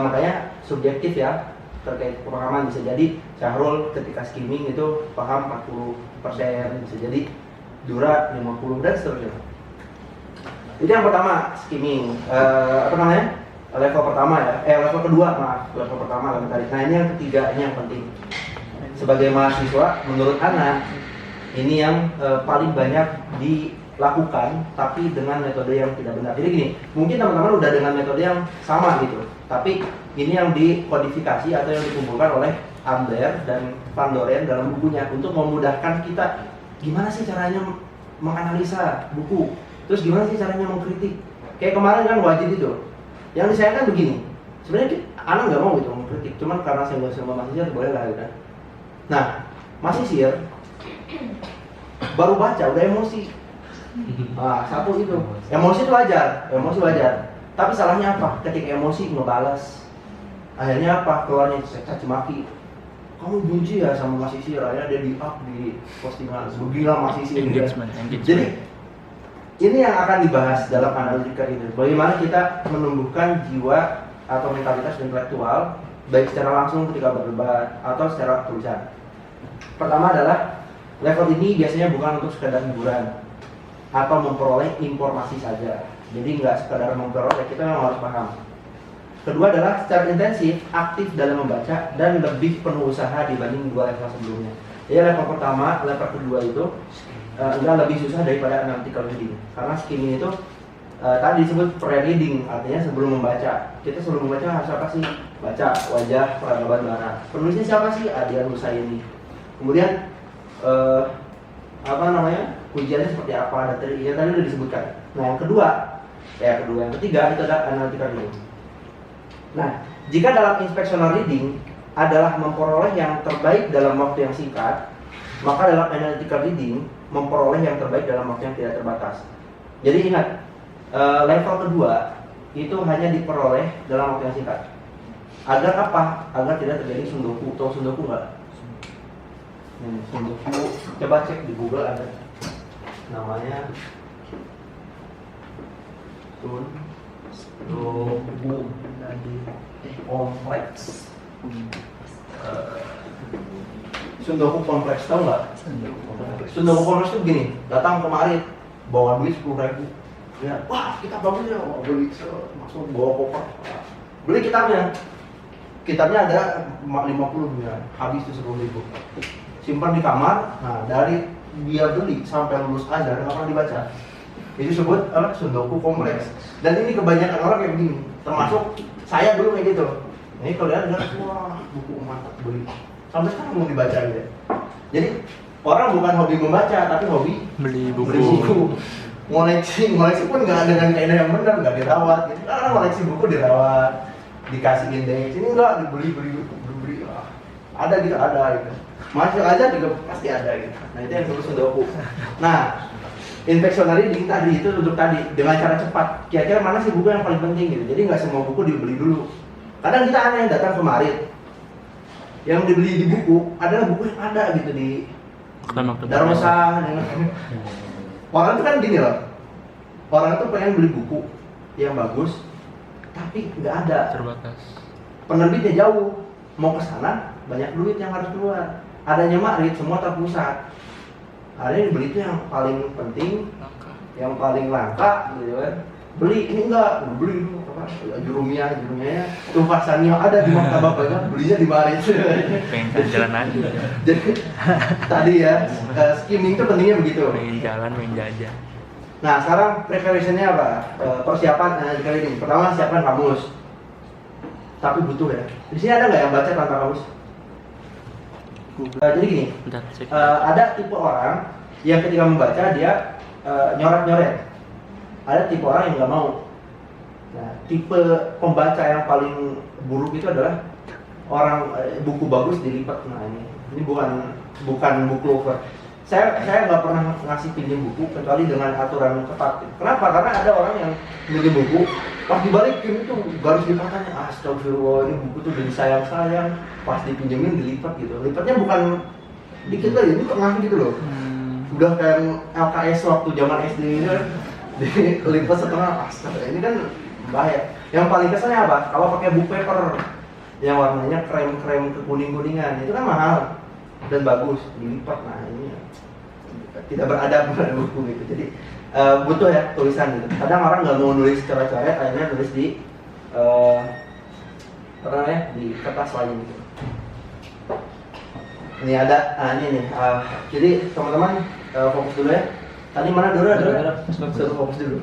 makanya subjektif ya terkait pemahaman. Bisa jadi Syahrul ketika skimming itu paham 40%, bisa jadi Dura 50 dan seterusnya. Itu yang pertama, skimming. Apa namanya? Level pertama ya. Level kedua, maaf. Level pertama level tadi. Nah, ini yang ketiga, ini yang penting. Sebagai mahasiswa, menurut Ana, ini yang paling banyak dilakukan, tapi dengan metode yang tidak benar. Jadi gini, mungkin teman-teman udah dengan metode yang sama gitu, tapi ini yang dikodifikasi atau yang dikumpulkan oleh Ambler dan Van Doren dalam bukunya untuk memudahkan kita gimana sih caranya menganalisa buku, terus gimana sih caranya mengkritik. Kayak kemarin kan wajib itu, yang disayangkan begini, sebenarnya anak nggak mau gitu mengkritik, cuman karena saya nggak sama mahasiswa boleh lah gitu. Nah, mahasiswa baru baca udah emosi. Nah, satu itu, emosi itu wajar, emosi wajar. Tapi salahnya apa? Ketika emosi ngebales, akhirnya apa? Keluarnya caci maki. Kamu benci ya sama mahasiswa, akhirnya dia di-up di postingan, gila mahasiswa. Engagement. Jadi ini yang akan dibahas dalam analitika ini. Bagaimana kita menumbuhkan jiwa atau mentalitas intelektual baik secara langsung ketika berdebat atau secara tulisan. Pertama adalah level ini biasanya bukan untuk sekedar hiburan atau memperoleh informasi saja. Jadi nggak sekedar memperoleh, kita memang harus paham. Kedua adalah secara intensif, aktif dalam membaca dan lebih penuh usaha dibanding dua level sebelumnya. Jadi level pertama, level kedua itu enggak lebih susah daripada analytical reading. Karena skimming itu tadi disebut pre-reading, artinya sebelum membaca. Kita sebelum membaca harus apa sih? Baca wajah peradaban barat. Penulisnya siapa sih? Adian Husaini. Kemudian apa namanya? Ujiannya seperti apa? Tadi udah disebutkan. Nah, yang ketiga itu adalah analytical reading. Nah, jika dalam inspectional reading adalah memperoleh yang terbaik dalam waktu yang singkat, maka dalam analytical reading memperoleh yang terbaik dalam waktu yang tidak terbatas. Jadi ingat, level kedua itu hanya diperoleh dalam waktu yang singkat. Agar apa? Agar tidak terjadi sundoku. Tahu sundoku nggak? Sundoku, coba cek di Google ada. Namanya sundoku kompleks. Sundoku kompleks, tahu nggak? Sundoku kompleks itu begini, datang kemari bawa duit 10.000, ya, wah kita bagus ya, beli langsung bawa koper, beli kitabnya ada 50 ya, habis itu 10.000, simpan di kamar. Nah, dari dia beli sampai lulus aja nggak pernah dibaca. Itu disebut sundoku kompleks. Dan ini kebanyakan orang kayak begini, termasuk saya dulu kayak gitu. Ini kalau lihat, wah buku mantap, beli. Sampai sekarang belum dibaca gitu. Jadi orang bukan hobi membaca, tapi hobi Beli beli buku. Ngoleksi pun nggak dengan kaidah yang benar, nggak dirawat. Gitu. Karena koleksi buku dirawat, dikasih indeks. Ini nggak dibeli. Ada gitu. Masuk aja juga pasti ada gitu. Nah, itu yang disebut sundoku. Nah, inspectional reading tadi itu untuk tadi dengan cara cepat. Kira-kira mana sih buku yang paling penting gitu. Jadi nggak semua buku dibeli dulu. Kadang kita aneh datang kemarin, yang dibeli di buku adalah buku yang ada gitu di Darmasa. Orang itu kan gini loh, orang itu pengen beli buku yang bagus, tapi nggak ada. Terbatas. Penerbitnya jauh, mau ke sana banyak duit yang harus keluar. Adanya makrit semua terpusat. Akhirnya dibeli itu yang paling penting, yang paling langka, gitu kan. Beli ini enggak, beli dulu apa? Jurumiyahnya Tumpah Sanio ada di maktabah banyak, belinya di Marit. Pengen jalan aja. Jadi tadi ya, skimming itu pentingnya begitu. Pengen jalan, pengen jajan. Nah, sekarang preparationnya apa? Persiapan kali ini. Pertama siapkan kamus. Tapi butuh ya. Di sini ada nggak yang baca tanpa kamus? Jadi gini, ada tipe orang yang ketika membaca dia nyoret-nyoret. Ada tipe orang yang nggak mau. Nah, tipe pembaca yang paling buruk itu adalah orang buku bagus dilipat. Nah, ini bukan book lover. Saya nggak pernah ngasih pinjam buku kecuali dengan aturan ketat. Kenapa? Karena ada orang yang pinjam buku, pas dibalikin itu garis lipatan, astagfirullah, ini buku tuh jadi sayang, pas dipinjemin dilipat gitu. Lipatnya bukan dikit lagi, ini tengah gitu loh. Udah kayak LKS waktu zaman SD gitu, dilipat setengah, astaga, ini kan bahaya. Yang paling kesannya apa? Kalau pakai book paper yang warnanya krem-krem kekuning-kuningan, itu kan mahal dan bagus, dilipat. Nah, ini tidak beradab pada buku gitu. Jadi butuh ya tulisan gitu. Kadang orang nggak mau nulis coret-coret, akhirnya nulis di apa namanya, di kertas lain gitu. Ini ada, nah ini nih. Jadi teman-teman fokus dulu ya. Tadi mana dulu? Suruh fokus dulu.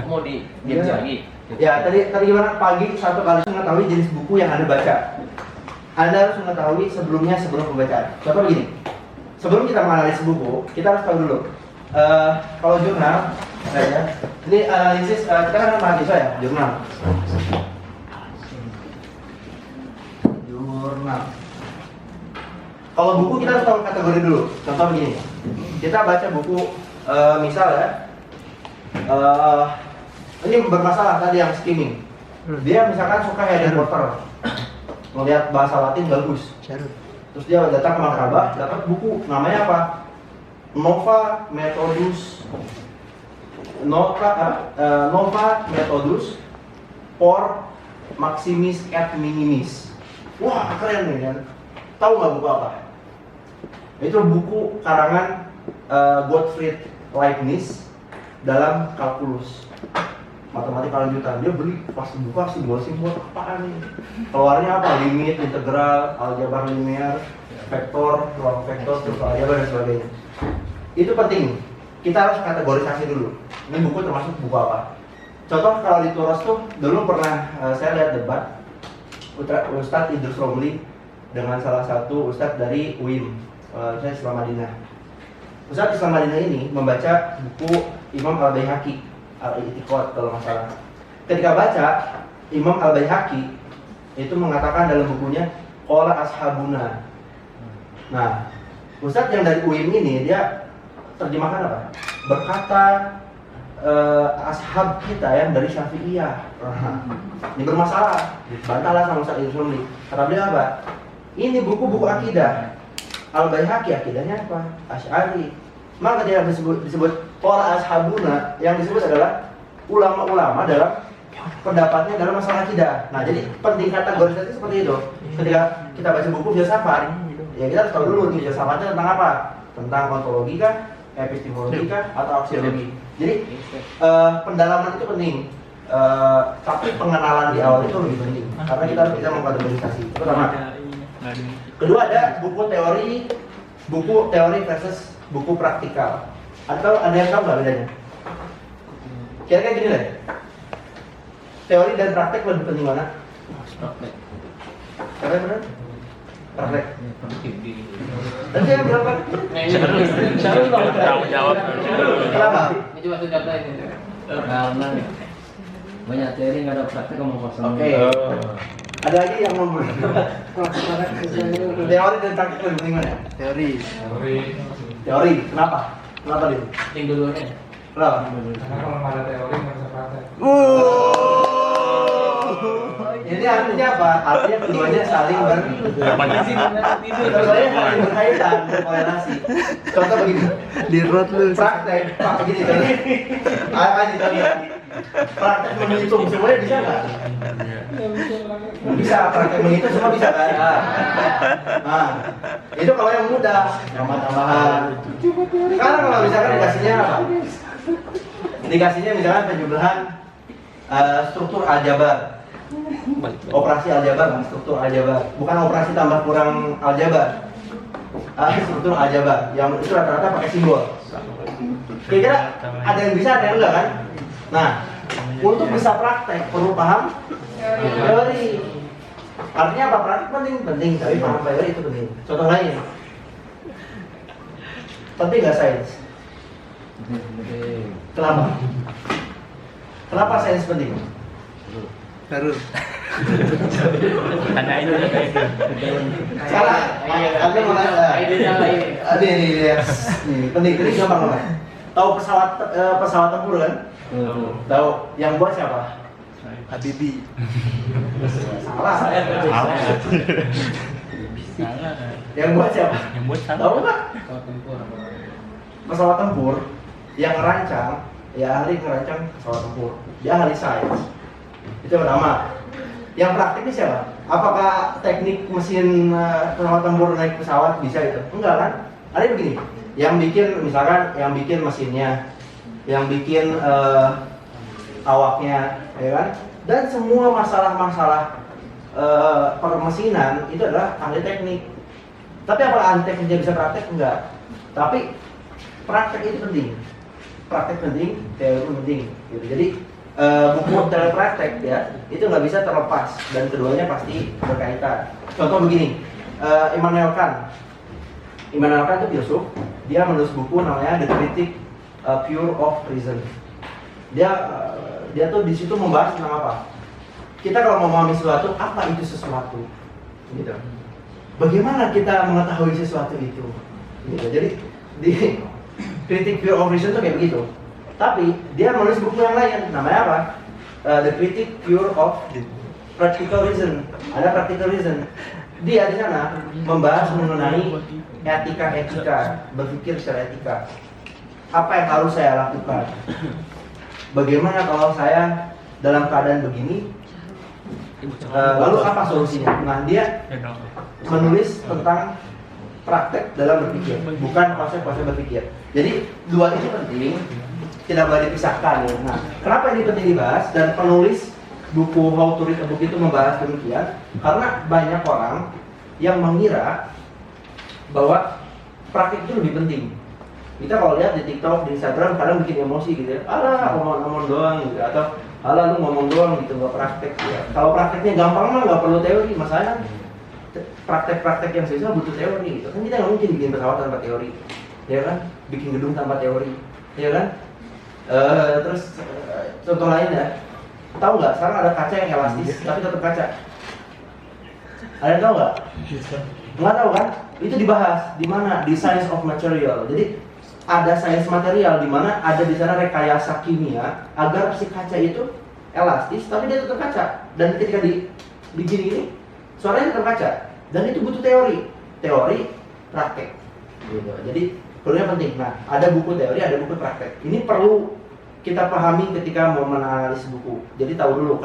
Mau di diam lagi. Ya tadi gimana? Pagi satu kali mengetahui jenis buku yang Anda baca. Anda harus mengetahui sebelum pembacaan. Contoh begini. Sebelum kita menganalisis buku, kita harus tahu dulu. Kalau jurnal, ini analisis kita kan mahasiswa ya, jurnal. Kalau buku kita harus tahu kategori dulu. Contoh begini, kita baca buku, misal ya, ini bermasalah tadi yang skimming. Dia misalkan suka Harry Potter, melihat bahasa Latin bagus. Terus dia datang ke maktabah, dapat buku, namanya apa? Nova Methodus por Maximis et Minimis. Wah, keren nih kan? Tahu nggak buku apa? Itu buku karangan Gottfried Leibniz dalam kalkulus, matematika lanjutan. Dia beli pas buka sih dua buat apaan nih? Keluarnya apa? Limit, integral, aljabar linear, vektor, ruang vektor, struktur aljabar dan sebagainya. Itu penting. Kita harus kategorisasi dulu. Ini buku termasuk buku apa? Contoh kalau di Turos tuh dulu pernah saya lihat debat Ustadz Idrus Romli dengan salah satu ustadz dari UIM, Ustadz Islam Madinah. Ustadz Islam Madinah ini membaca buku Imam Al-Baihaqi, Al-I'tiqad kalau nggak salah. Ketika baca, Imam Al-Baihaqi itu mengatakan dalam bukunya Qala ashabuna. Nah, ustadz yang dari UIM ini dia terjemahkan apa? Berkata ashab kita yang dari Syafi'iyah. Ini bermasalah. Bantahlah sama Ustadz Idrus Romli. Kata beliau apa? Ini buku-buku akidah. Al-Baihaqi akidahnya apa? Asy'ari. Maka dia disebut qala ashabuna, yang disebut adalah ulama-ulama dalam pendapatnya dalam masalah akidah. Nah, jadi penting kategorisasi seperti itu. Ketika kita baca buku filsafat, ya kita harus tahu dulu nih filsafatnya tentang apa? Tentang ontologi kah, epistemologi kah, atau aksiologi. Jadi pendalaman itu penting. Tapi pengenalan di awal itu lebih penting karena kita harus bisa mengkategorisasi. Itu pertama. Kedua ada buku teori versus buku praktikal. Atau ada yang tahu nggak bedanya? Kira-kira gini deh. Teori dan praktek lebih penting mana? Praktek. Siapa yang benar? Praktek. Tadi yang bilang kan? Tanggung jawab. Kenapa? Ini cuma itu data ini. Karena banyak teori nggak ada praktek kamu kosong. Oke. Ada lagi yang mau teori dan praktek lebih penting mana? Teori. Kenapa? Kenapa dia? Yang dua-duanya. Kenapa? Karena kalau nggak ada teori nggak bisa praktek. Ini artinya apa? Artinya keduanya saling berkaitan, berkorelasi. Contoh begini. Di road lu. Praktek, Pak begini tadi. Praktek menghitung semuanya bisa nggak? Bisa, praktek menghitung semua bisa kan? Nah, itu kalau yang mudah, tambah-tambahan. Sekarang kalau misalkan dikasihnya apa? Dikasihnya misalkan penjumlahan struktur aljabar, operasi aljabar, struktur aljabar, bukan operasi tambah kurang aljabar, struktur aljabar, yang itu rata-rata pakai simbol. Kira-kira ada yang bisa, ada yang enggak kan? Nah, untuk bisa praktek perlu paham teori. Artinya apa? Praktek penting, tapi paham teori itu penting. Contoh lain, penting nggak sains? Kenapa? Kenapa sains penting? Harus. Tanya itu. Sekarang, ada mau nanya. Ini penting. Ini gampang. Tahu pesawat tempur kan? Tahu. Yang buat siapa? Habibie. Salah. Salah. Yang buat siapa? Yang buat salah. Tahu nggak? Pesawat tempur yang ngerancang, ya ahli ngerancang pesawat tempur. Dia ahli sains. Itu yang pertama. Yang praktiknya siapa? Apakah teknik mesin pesawat tempur naik pesawat bisa itu? Enggak kan? Ada begini, yang bikin misalkan yang bikin mesinnya, yang bikin awaknya, ya kan? Dan semua masalah-masalah permesinan itu adalah ahli teknik. Tapi apakah ahli tekniknya bisa praktek? Enggak. Tapi praktek itu penting. Praktek penting, teori penting. Gitu. Jadi buku teori praktek ya itu nggak bisa terlepas dan keduanya pasti berkaitan. Contoh begini, Immanuel Kant. Immanuel Kant itu filsuf. Dia menulis buku namanya The Critique Pure of Reason. Dia tuh di situ membahas tentang apa? Kita kalau mau memahami sesuatu, apa itu sesuatu? Gitu. Bagaimana kita mengetahui sesuatu itu? Gitu. Jadi di Critique Pure of Reason itu kayak begitu. Tapi dia menulis buku yang lain, namanya apa? The Critique Pure of Practical Reason. Ada Practical Reason. Dia di sana membahas mengenai etika, berpikir secara etika. Apa yang harus saya lakukan? Bagaimana kalau saya dalam keadaan begini? Lalu apa solusinya? Nah, dia menulis tentang praktek dalam berpikir, bukan konsep-konsep berpikir. Jadi dua itu penting, tidak boleh dipisahkan. Ya. Nah, kenapa ini penting dibahas dan penulis buku How to Read a Book itu membahas demikian? Karena banyak orang yang mengira bahwa praktik itu lebih penting. Kita kalau lihat di TikTok, di Instagram kadang bikin emosi gitu ya. Alah, ngomong-ngomong doang gitu, atau alah lu ngomong doang gitu, nggak praktek ya. Kalau prakteknya gampang mah nggak perlu teori, masalahnya praktek-praktek yang susah butuh teori gitu. Kan kita nggak mungkin bikin pesawat tanpa teori, ya kan? Bikin gedung tanpa teori, ya kan? Terus contoh lain ya, tahu nggak? Sekarang ada kaca yang elastis, tapi tetap kaca. Ada yang tahu nggak? Nggak tahu kan? Itu dibahas di mana? Di Science of Material. Jadi ada sains material di mana ada di sana rekayasa kimia agar si kaca itu elastis, tapi dia tetap kaca. Dan ketika digini ini, suaranya tetap kaca. Dan itu butuh teori praktek. Gitu. Jadi perlunya penting. Nah, ada buku teori, ada buku praktek. Ini perlu kita pahami ketika mau menganalisis buku. Jadi tahu dulu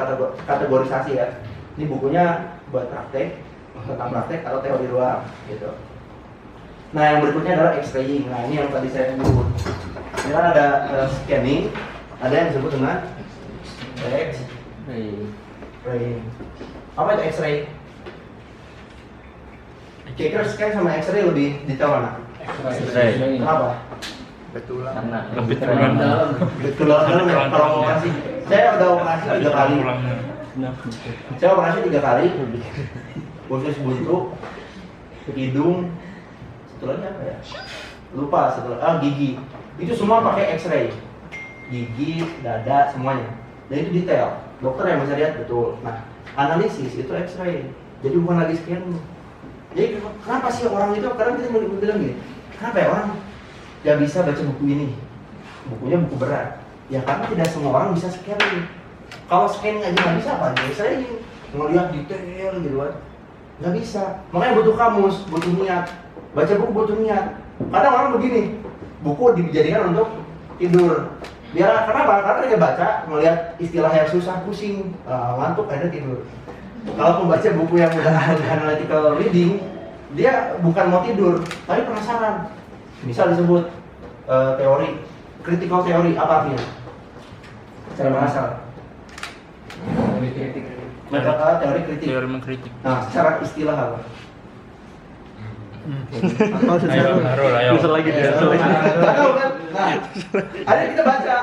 kategorisasi ya. Ini bukunya buat praktek, tentang praktek atau teori doang gitu. Nah, yang berikutnya adalah X-raying. Nah, ini yang tadi saya sebut. Ini kan ada scanning, ada yang disebut dengan X-raying. Apa itu X-ray? Kira-kira scan sama X-ray lebih detail mana? X-ray. Kenapa? Betulan. Lebih tulang. Betulan ya. Kalau operasi, saya udah operasi 3 kali. Saya operasi 3 kali. Khusus buntu, hidung, satu lagi apa ya? Lupa satu gigi. Itu semua pakai X-ray. Gigi, dada, semuanya. Dan itu detail. Dokter yang bisa lihat betul. Nah, analisis itu X-ray. Jadi bukan lagi scan. Jadi kenapa sih orang itu? Kadang kita bilang gini, kenapa ya orang gak bisa baca buku ini? Bukunya buku berat. Ya karena tidak semua orang bisa scanning. Kalau scanning aja nggak bisa apa? X-ray ngelihat detail gitu kan. Nggak bisa. Makanya butuh kamus, butuh niat. Baca buku butuh niat. Kadang orang begini, buku dijadikan untuk tidur. Biar kenapa? Karena dia baca, melihat istilah yang susah, pusing, ngantuk, akhirnya tidur. Kalau membaca buku yang udah analytical reading, dia bukan mau tidur, tapi penasaran. Misal disebut teori, critical theory, apa artinya? Secara bahasa. Teori kritik. Teori mengkritik. Nah, secara istilah apa? Ayo. Bisa lagi dia. Tahu kan? Nah, ada kita baca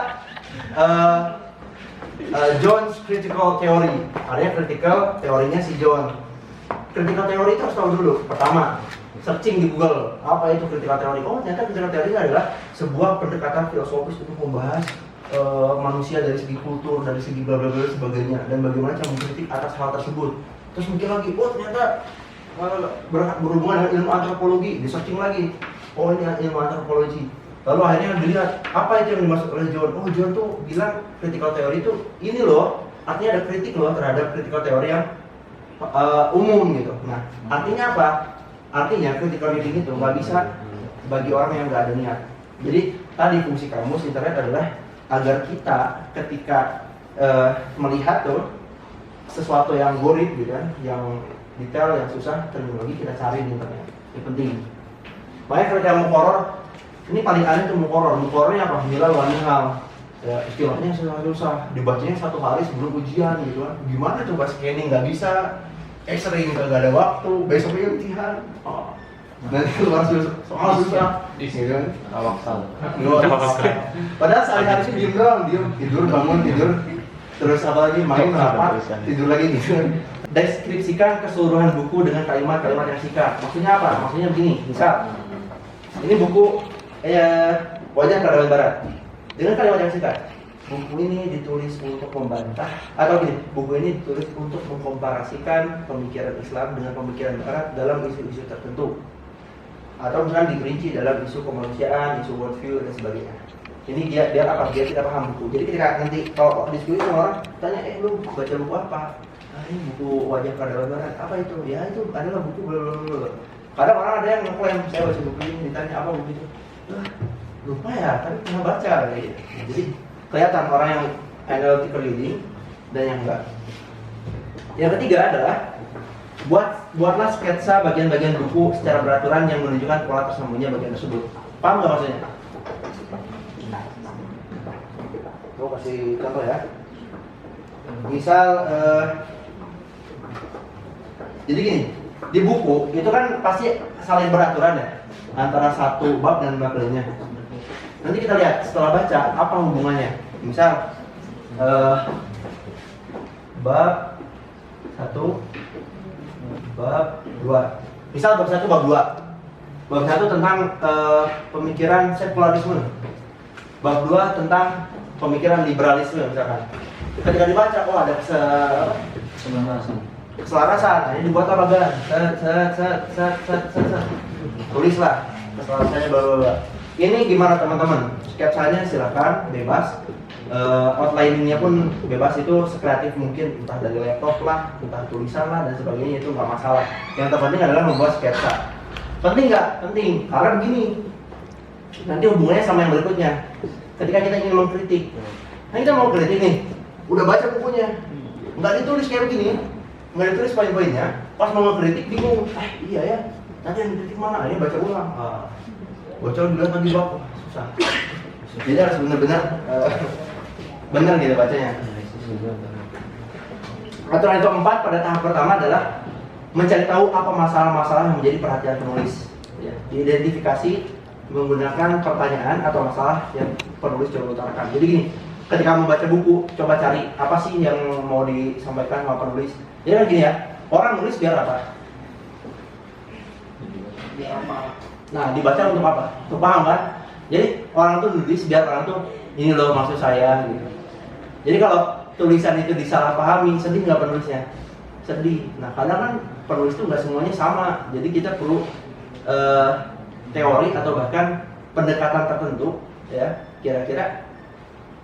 John's Critical Theory. Artinya critical teorinya si John. Critical theory itu harus tahu dulu. Pertama, searching di Google apa itu critical theory. Oh, ternyata critical theory adalah sebuah pendekatan filosofis untuk membahas manusia dari segi kultur, dari segi bla bla bla sebagainya, dan bagaimana cara mengkritik atas hal tersebut. Terus mikir lagi, oh ternyata berhubungan dengan ilmu antropologi, di searching lagi, oh ini ilmu antropologi. Lalu akhirnya dilihat apa itu yang dimaksud oleh John. Oh, John tuh bilang critical theory itu ini loh, artinya ada kritik loh terhadap critical theory yang umum gitu. Nah, artinya apa? Artinya critical reading itu nggak bisa bagi orang yang nggak ada niat. Jadi tadi fungsi kamus internet adalah agar kita ketika melihat tuh sesuatu yang gorit gitu kan, yang detail, yang susah, terminologi kita cari di internet. Ini penting. Makanya kalau kita mukoror, ini paling aneh tuh mukorornya apa? Hilal wa nihal. Ya, istilahnya susah, dibacanya 1 hari sebelum ujian gitu kan. Gimana coba scanning nggak bisa, X-ray nggak ada waktu, besoknya imtihan. Oh. Nanti keluar soal susah, gitu kan? Awak salah. Padahal sehari-hari sih diem doang, tidur bangun tidur, terus apa lagi main rapat, tidur lagi gitu. Deskripsikan keseluruhan buku dengan kalimat-kalimat yang singkat. Maksudnya apa? Maksudnya begini, misal ini buku Wajah Peradaban Barat dengan kalimat yang singkat. Buku ini ditulis untuk membantah, atau gini, buku ini ditulis untuk mengkomparasikan pemikiran Islam dengan pemikiran Barat dalam isu-isu tertentu, atau misalnya diperinci dalam isu kemanusiaan, isu worldview dan sebagainya. Ini biar apa? Biar kita paham buku. Jadi ketika nanti kalau diskusi sama orang tanya, lu baca buku apa? Nah, ini buku Wajah Peradaban Barat. Apa itu? Ya itu adalah buku blablabla. Kadang orang ada yang ngeklaim saya baca buku ini, ditanya apa buku itu? Lupa ya, tapi pernah baca gitu. Jadi kelihatan orang yang analytical reading dan yang enggak. Yang ketiga adalah buatlah sketsa bagian-bagian buku secara beraturan yang menunjukkan pola tersembunyi bagian tersebut. Paham nggak maksudnya? Gue kasih contoh ya. Misal, jadi gini, di buku itu kan pasti saling beraturan ya antara satu bab dan bab lainnya. Nanti kita lihat setelah baca apa hubungannya. Misal, bab 1, bab 2. Misal bab 1, bab 2. Bab 1 tentang pemikiran sekularisme. Bab 2 tentang pemikiran liberalisme misalkan. Ketika dibaca, oh ada keselarasan. Nah, ini dibuatlah bagan. Tulislah keselarasannya bla. Ini gimana teman-teman? Sketsanya silakan bebas. Outlining-nya pun bebas, itu sekreatif mungkin, entah dari laptop lah, entah tulisan lah dan sebagainya, itu nggak masalah. Yang terpenting adalah membuat sketsa. Penting nggak? Penting. Karena begini, nanti hubungannya sama yang berikutnya. Ketika kita ingin mengkritik, nah kita mau kritik nih, udah baca bukunya, nggak ditulis kayak begini, nggak ditulis poin-poinnya, pas mau mengkritik bingung, iya ya, nanti yang dikritik mana? Ini baca ulang. Baca dulu lagi bab, susah. Jadi harus benar-benar benar gitu bacanya. Aturan yang keempat pada tahap pertama adalah mencari tahu apa masalah-masalah yang menjadi perhatian penulis. Ya, diidentifikasi menggunakan pertanyaan atau masalah yang penulis coba utarakan. Jadi gini, ketika membaca buku, coba cari apa sih yang mau disampaikan sama penulis. Jadi kan gini ya, orang nulis biar apa? Biar apa? Nah, dibaca untuk apa? Untuk paham kan? Jadi orang tuh nulis biar orang tuh ini loh maksud saya gitu. Jadi kalau tulisan itu disalahpahami, sedih nggak penulisnya? Sedih. Nah, kadang kan penulis itu nggak semuanya sama. Jadi kita perlu teori atau bahkan pendekatan tertentu, ya kira-kira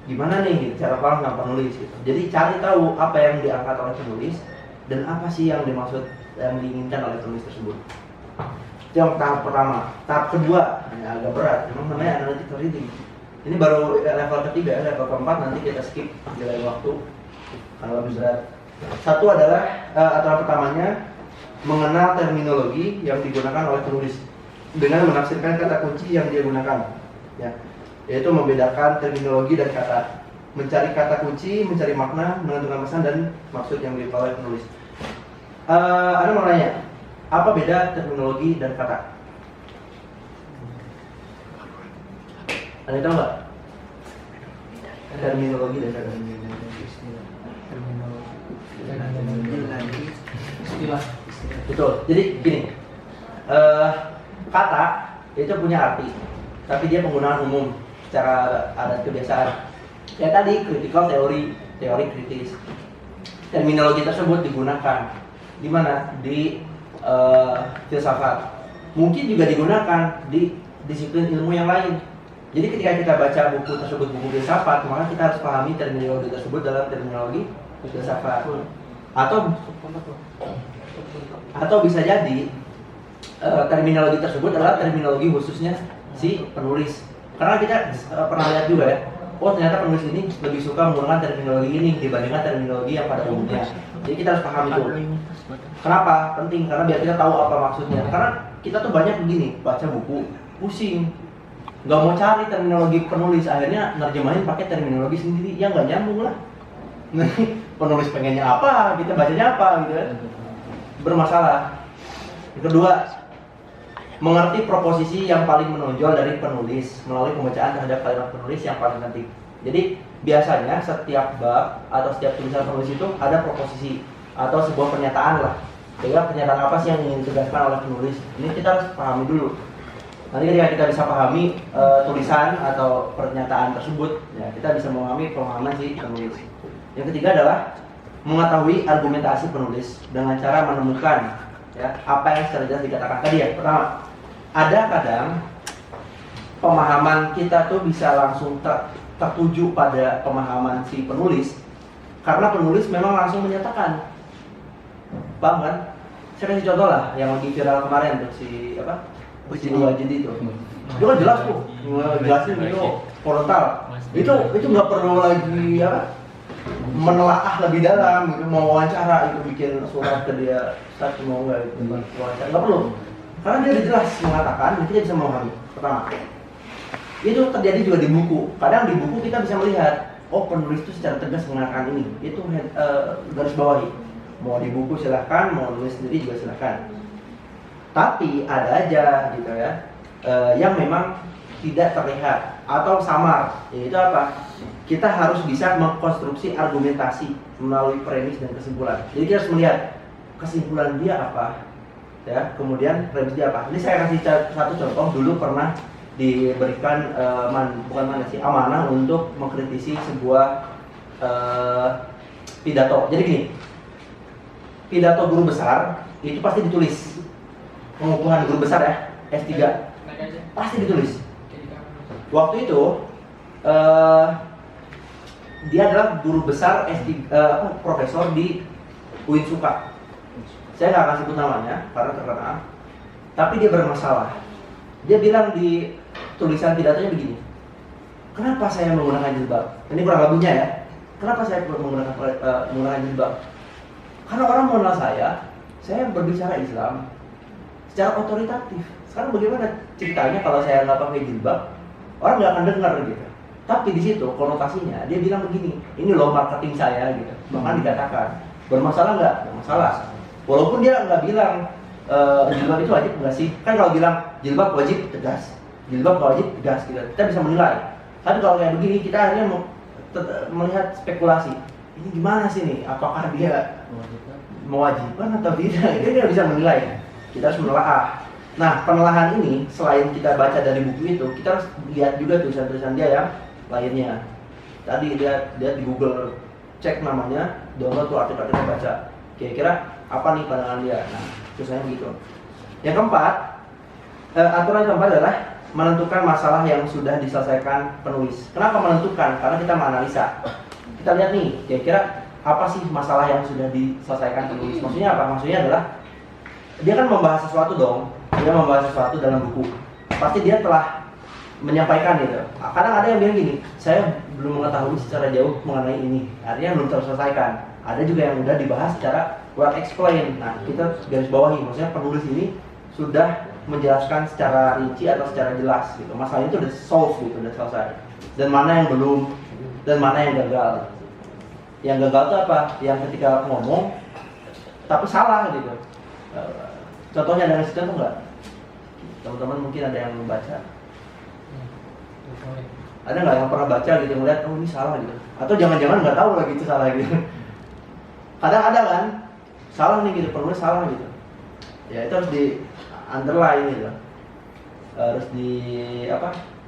gimana nih gitu, cara paham sama penulis gitu. Jadi cari tahu apa yang diangkat oleh penulis dan apa sih yang dimaksud, yang diinginkan oleh penulis tersebut. Itu yang tahap pertama. Tahap kedua ya, agak berat, memang namanya analytical reading. Ini baru level ketiga, level keempat nanti kita skip di lain waktu karena lebih berat. Satu adalah aturan pertamanya mengenal terminologi yang digunakan oleh penulis dengan menafsirkan kata kunci yang dia gunakan, ya, yaitu membedakan terminologi dan kata, mencari kata kunci, mencari makna, menentukan pesan dan maksud yang dibawa oleh penulis. Ada mau nanya, apa beda terminologi dan kata? Ada tahu nggak? Terminologi dan kata. Istilah. Betul. Jadi gini, kata itu punya arti, tapi dia penggunaan umum secara adat kebiasaan. Ya tadi critical teori kritis. Terminologi tersebut digunakan di mana? Di filsafat. Mungkin juga digunakan di disiplin ilmu yang lain. Jadi ketika kita baca buku tersebut, buku filsafat, maka kita harus pahami terminologi tersebut dalam terminologi filsafat. Atau bisa jadi terminologi tersebut adalah terminologi khususnya si penulis. Karena kita pernah lihat juga ya, oh ternyata penulis ini lebih suka menggunakan terminologi ini dibandingkan terminologi yang pada umumnya. Jadi kita harus paham itu. Kenapa? Penting, karena biar kita tahu apa maksudnya. Karena kita tuh banyak begini, baca buku, pusing, nggak mau cari terminologi penulis, akhirnya nerjemahin pakai terminologi sendiri, ya nggak nyambung lah. Penulis pengennya apa, kita bacanya apa gitu kan, bermasalah. Yang kedua, mengerti proposisi yang paling menonjol dari penulis melalui pembacaan terhadap kalimat penulis yang paling penting. Jadi biasanya setiap bab atau setiap tulisan penulis itu ada proposisi atau sebuah pernyataan lah. Sehingga pernyataan apa sih yang ingin ditegaskan oleh penulis? Ini kita harus pahami dulu. Nanti ketika kita bisa pahami tulisan atau pernyataan tersebut, ya kita bisa memahami pemahaman si penulis. Yang ketiga adalah mengetahui argumentasi penulis dengan cara menemukan ya apa yang secara jelas dikatakan tadi ya. Pertama, ada kadang pemahaman kita tuh bisa langsung tertuju pada pemahaman si penulis karena penulis memang langsung menyatakan. Paham kan? Saya kasih contoh lah yang lagi viral kemarin tuh si apa? Si Wajidi itu. Itu kan jelas tuh, jelasin itu frontal. Itu nggak perlu lagi apa? Menelaah lebih dalam gitu, mau wawancara itu bikin surat ke dia, saat mau nggak itu wawancara nggak perlu. Karena dia udah jelas mengatakan, kita bisa memahami. Pertama, itu terjadi juga di buku. Kadang di buku kita bisa melihat, oh penulis itu secara tegas mengatakan ini. Itu garis bawahi. Mau di buku silahkan, mau nulis sendiri juga silahkan. Tapi ada aja gitu ya, yang memang tidak terlihat atau samar. Yaitu apa? Kita harus bisa mengkonstruksi argumentasi melalui premis dan kesimpulan. Jadi kita harus melihat kesimpulan dia apa, ya. Kemudian premis dia apa. Ini saya kasih satu contoh. Dulu pernah diberikan amanah untuk mengkritisi sebuah pidato. Jadi gini. Pidato guru besar itu pasti ditulis. Pengukuhan guru besar ya, S3 pasti ditulis. Waktu itu dia adalah guru besar S3, profesor di Uinsuka. Saya nggak akan sebut namanya karena terkenal. Tapi dia bermasalah. Dia bilang di tulisan pidatonya begini. Kenapa saya menggunakan jilbab? Ini kurang lebihnya ya. Kenapa saya menggunakan jilbab? Karena orang mengenal saya berbicara Islam secara otoritatif. Sekarang bagaimana ceritanya kalau saya nggak pakai jilbab, orang nggak akan dengar gitu. Tapi di situ konotasinya dia bilang begini, ini loh marketing saya gitu. Bahkan dikatakan bermasalah nggak? Bermasalah. Walaupun dia nggak bilang jilbab itu wajib nggak sih? Kan kalau bilang jilbab wajib tegas, jilbab wajib tegas gitu. Kita bisa menilai. Tapi kalau kayak begini kita akhirnya melihat spekulasi. Ini gimana sih nih? Apakah dia mewajibkan atau tidak? Kita tidak bisa menilai. Kita harus menelaah. Nah, penelaahan ini selain kita baca dari buku itu, kita harus lihat juga tulisan-tulisan dia yang lainnya. Tadi dia di Google cek namanya, download tuh artikel-artikel baca. Kira-kira apa nih pandangan dia? Nah, tulisannya begitu. Yang keempat, aturan keempat adalah menentukan masalah yang sudah diselesaikan penulis. Kenapa menentukan? Karena kita menganalisa. Kita lihat nih, kira-kira apa sih masalah yang sudah diselesaikan penulis? Maksudnya apa? Maksudnya adalah dia kan membahas sesuatu dong. Dia membahas sesuatu dalam buku. Pasti dia telah menyampaikan gitu. Kadang ada yang bilang gini, saya belum mengetahui secara jauh mengenai ini. Artinya belum terselesaikan. Ada juga yang udah dibahas secara well explain. Nah, kita garis bawahi. Maksudnya penulis ini sudah menjelaskan secara rinci atau secara jelas gitu. Masalah itu udah solve gitu, udah selesai. Dan mana yang belum, dan mana yang gagal. Yang gagal itu apa? Yang ketika ngomong tapi salah gitu. Contohnya ada ngasih contoh nggak? Teman-teman mungkin ada yang membaca. Ada nggak yang pernah baca gitu ngeliat, oh ini salah gitu? Atau jangan-jangan nggak tahu lagi itu salah gitu? Kadang ada kan, salah nih gitu, penulis salah gitu. Ya itu harus di underline gitu, harus di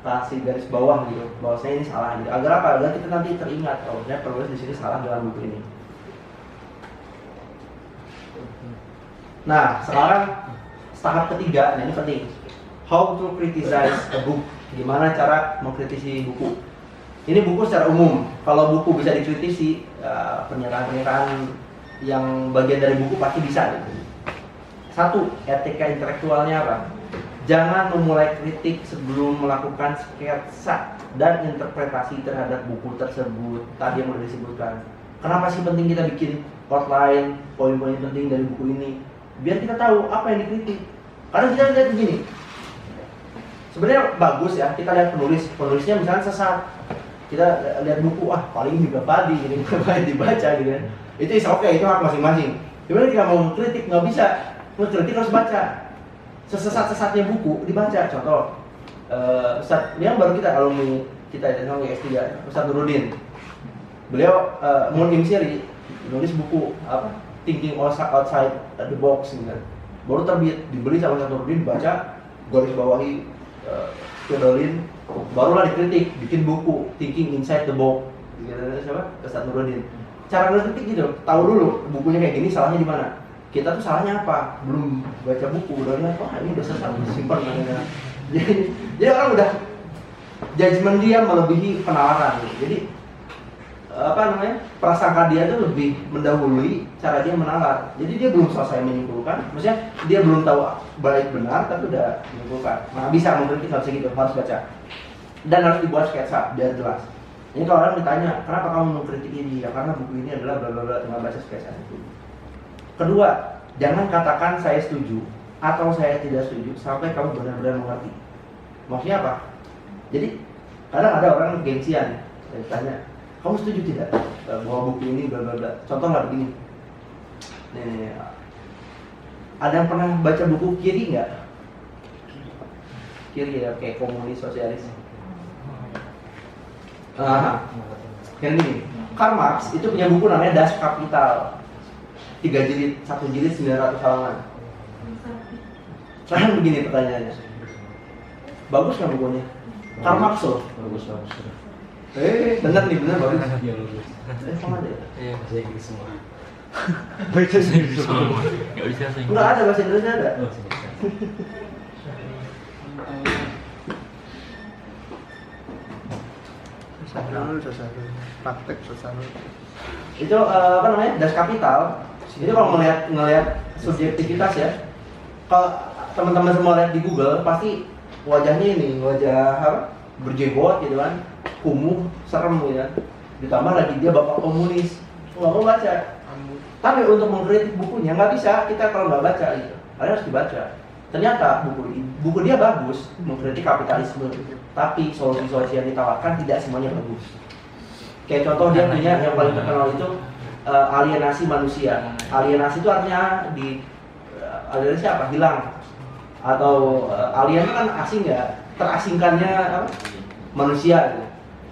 kasih garis bawah gitu, bahwasanya ini salah gitu. Agar apa? Agar kita nanti teringat, oh saya penulis di sini salah dalam buku ini. Nah, sekarang tahap ketiga, nah ini penting. How to criticize a book. Gimana cara mengkritisi buku. Ini buku secara umum. Kalau buku bisa dikritisi, pernyataan-pernyataan yang bagian dari buku pasti bisa. Gitu. Satu, etika intelektualnya apa? Jangan memulai kritik sebelum melakukan sketsa dan interpretasi terhadap buku tersebut. Tadi yang sudah disebutkan. Kenapa sih penting kita bikin outline, poin-poin penting dari buku ini? Biar kita tahu apa yang dikritik. Kadang kita lihat begini, sebenarnya bagus ya, kita lihat penulisnya misalnya sesat, kita lihat buku, paling juga padi, ini ngapain dibaca gitu kan. Itu is oke, itu hak masing-masing. Gimana kita mau kritik, nggak bisa, mau kritik harus baca. Sesat-sesatnya buku dibaca, contoh Ustadz, yang baru kita alumni kita yang S3, Ustadz Nurudin. Beliau Munim Siri nulis buku apa? Thinking Outside the Box gitu kan. Baru terbit, dibeli sama Ustadz Nurudin, baca, garis bawahi, pedalin, barulah dikritik, bikin buku Thinking Inside the Box. Gitu, siapa? Ustadz Nurudin. Cara ngekritik gitu, tahu dulu bukunya kayak gini, salahnya di mana? Kita tuh salahnya apa? Belum baca buku, udah lihat, ini udah sesat, simpan namanya. Jadi orang udah judgement dia melebihi penalaran. Jadi prasangka dia tuh lebih mendahului cara dia menalar. Jadi dia belum selesai menyimpulkan, maksudnya dia belum tahu baik benar tapi udah menyimpulkan. Nah bisa mengkritik harus gitu, harus baca. Dan harus dibuat sketsa biar jelas. Ini kalau orang ditanya, kenapa kamu mengkritik ini? Ya karena buku ini adalah bla bla bla, tinggal baca sketsa itu. Kedua, jangan katakan saya setuju atau saya tidak setuju sampai kamu benar-benar mengerti. Maksudnya apa? Jadi kadang ada orang gengsian, saya tanya, kamu setuju tidak bahwa buku ini bla bla bla? Contoh nggak begini. Nih, ada yang pernah baca buku kiri nggak? Kiri ya, kayak komunis, sosialis. Yang ini, Karl Marx itu punya buku namanya Das Kapital. 3 jilid, 1 jilid 900 halaman. Sekarang begini pertanyaannya, bagus nggak bukunya? Karl Marx loh. Bagus. Bener nih, bener bagus. Sama deh. Iya, bahasa Inggris semua. Baca sendiri. Nggak bisa sih. Enggak ada bahasa Indonesia ada. Sesat. Praktek sesat. Itu Das Kapital. Itu kalau ngelihat subjektivitas ya. Kalau teman-teman semua lihat di Google pasti wajahnya ini, wajah apa? Berjenggot gitu kan, kumuh, serem gitu kan. Ditambah lagi dia bapak komunis, nggak mau baca. Tapi untuk mengkritik bukunya nggak bisa, kita kalau nggak baca gitu, kalian harus dibaca. Ternyata buku dia bagus mengkritik kapitalisme, tapi solusi-solusi yang ditawarkan tidak semuanya bagus. Kayak contoh dia punya yang paling terkenal itu alienasi manusia. Alienasi itu artinya alienasi apa? Hilang. Atau alien itu kan asing ya, terasingkannya apa? Manusia gitu.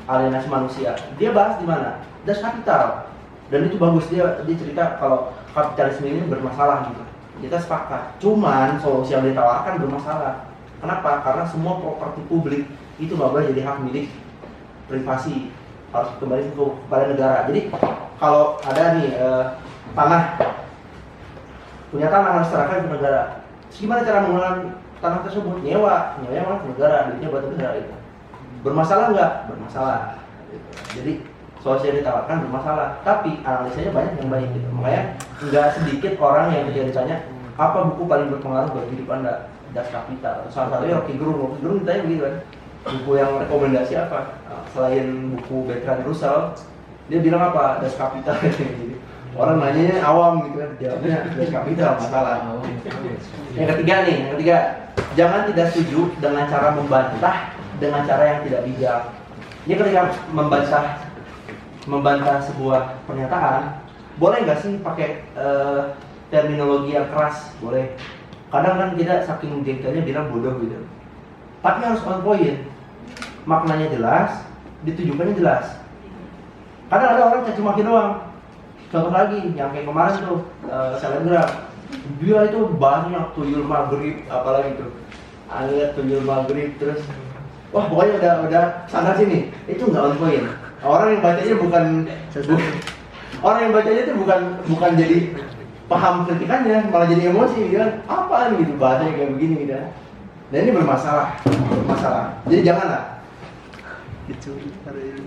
Alienasi manusia. Dia bahas di mana? Das Kapital. Dan itu bagus, dia cerita kalau kapitalisme ini bermasalah gitu. Kita sepakat. Cuman solusi yang ditawarkan bermasalah. Kenapa? Karena semua properti publik itu nggak boleh jadi hak milik privasi, harus kembali kepada negara. Jadi kalau ada nih punya tanah harus serahkan ke negara. Terus gimana cara menggunakan tanah tersebut? Nyewa malah ke negara, duitnya buat negara itu. Bermasalah nggak? Bermasalah. Gitu. Jadi solusi yang ditawarkan bermasalah, tapi analisanya banyak yang baik gitu. Makanya nggak sedikit orang yang ketika ditanya apa buku paling berpengaruh bagi hidup Anda? Das Kapital. Salah satunya Rocky Gerung ditanya begitu kan. Buku yang rekomendasi apa? Selain buku Bertrand Russell, dia bilang apa? Das Kapital. Jadi orang nanyanya awam gitu kan, jawabnya Das Kapital masalah. Yang ketiga, jangan tidak setuju dengan cara membantah dengan cara yang tidak bijak. Ini ketika membantah sebuah pernyataan, boleh nggak sih pakai terminologi yang keras? Boleh. Kadang kan kita saking jengkelnya bilang bodoh gitu. Tapi harus on point. Maknanya jelas, ditujukannya jelas. Kadang ada orang caci maki doang. Contoh lagi, yang kayak kemarin tuh selebgram, dia itu banyak tuyul maghrib, apalagi tuh, alias tuyul maghrib terus, wah pokoknya udah sana sini, itu nggak on point. Orang yang bacanya itu bukan jadi paham kritikannya, malah jadi emosi gitu kan, apaan gitu bahasanya kayak begini gitu kan. Dan ini bermasalah. Jadi janganlah.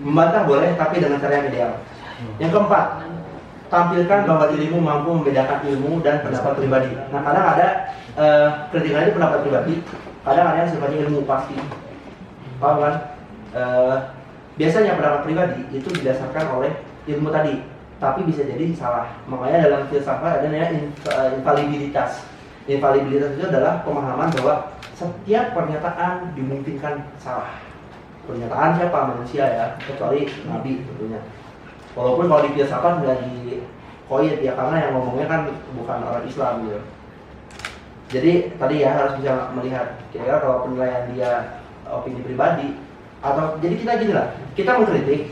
Membantah boleh, tapi dengan cara yang ideal. Yang keempat, tampilkan bahwa dirimu mampu membedakan ilmu dan pendapat pribadi. Nah kadang ada kritikan itu pendapat pribadi, kadang ada yang sifatnya ilmu pasti. Paham kan? Biasanya pendapat pribadi itu didasarkan oleh ilmu tadi, tapi bisa jadi salah. Makanya dalam filsafat ada namanya infalibilitas. Infalibilitas itu adalah pemahaman bahwa setiap pernyataan dimungkinkan salah. Pernyataan siapa? Manusia ya, kecuali Nabi tentunya. Walaupun kalau di filsafat nggak di koid ya, karena yang ngomongnya kan bukan orang Islam gitu. Jadi tadi ya harus bisa melihat kira-kira kalau penilaian dia opini pribadi atau jadi kita gini lah, kita mengkritik,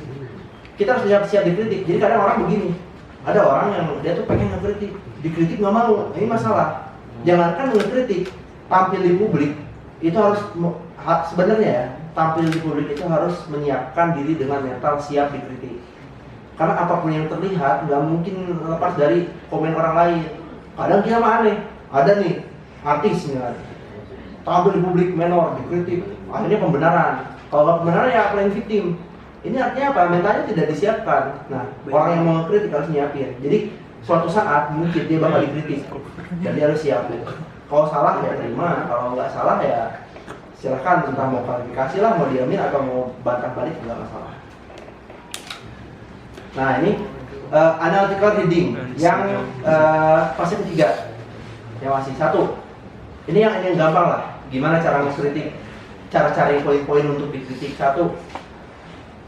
kita harus siap-siap dikritik. Jadi kadang orang begini, ada orang yang dia tuh pengen ngekritik, dikritik nggak mau, ini masalah. Jangankan mengkritik, tampil di publik itu harus sebenarnya ya, tampil di publik itu harus menyiapkan diri dengan mental siap dikritik. Karena apapun yang terlihat nggak mungkin lepas dari komen orang lain. Kadang kita mah aneh, ada nih artisnya tampil di publik menor dikritik, akhirnya pembenaran. Kalau nggak pembenaran ya playing victim. Ini artinya apa? Mentalnya tidak disiapkan. Nah, orang yang mau kritik harus nyiapin. Jadi suatu saat mungkin dia bakal dikritik dan dia harus siap. Kalau salah ya terima, kalau nggak salah ya silahkan, entah mau klarifikasi lah, mau diamin atau mau bantah balik nggak masalah. Nah ini analytical reading yang fase ketiga, yang masih satu. Ini yang gampang lah. Gimana cara mengkritik? Cara cari poin-poin untuk dikritik. Satu,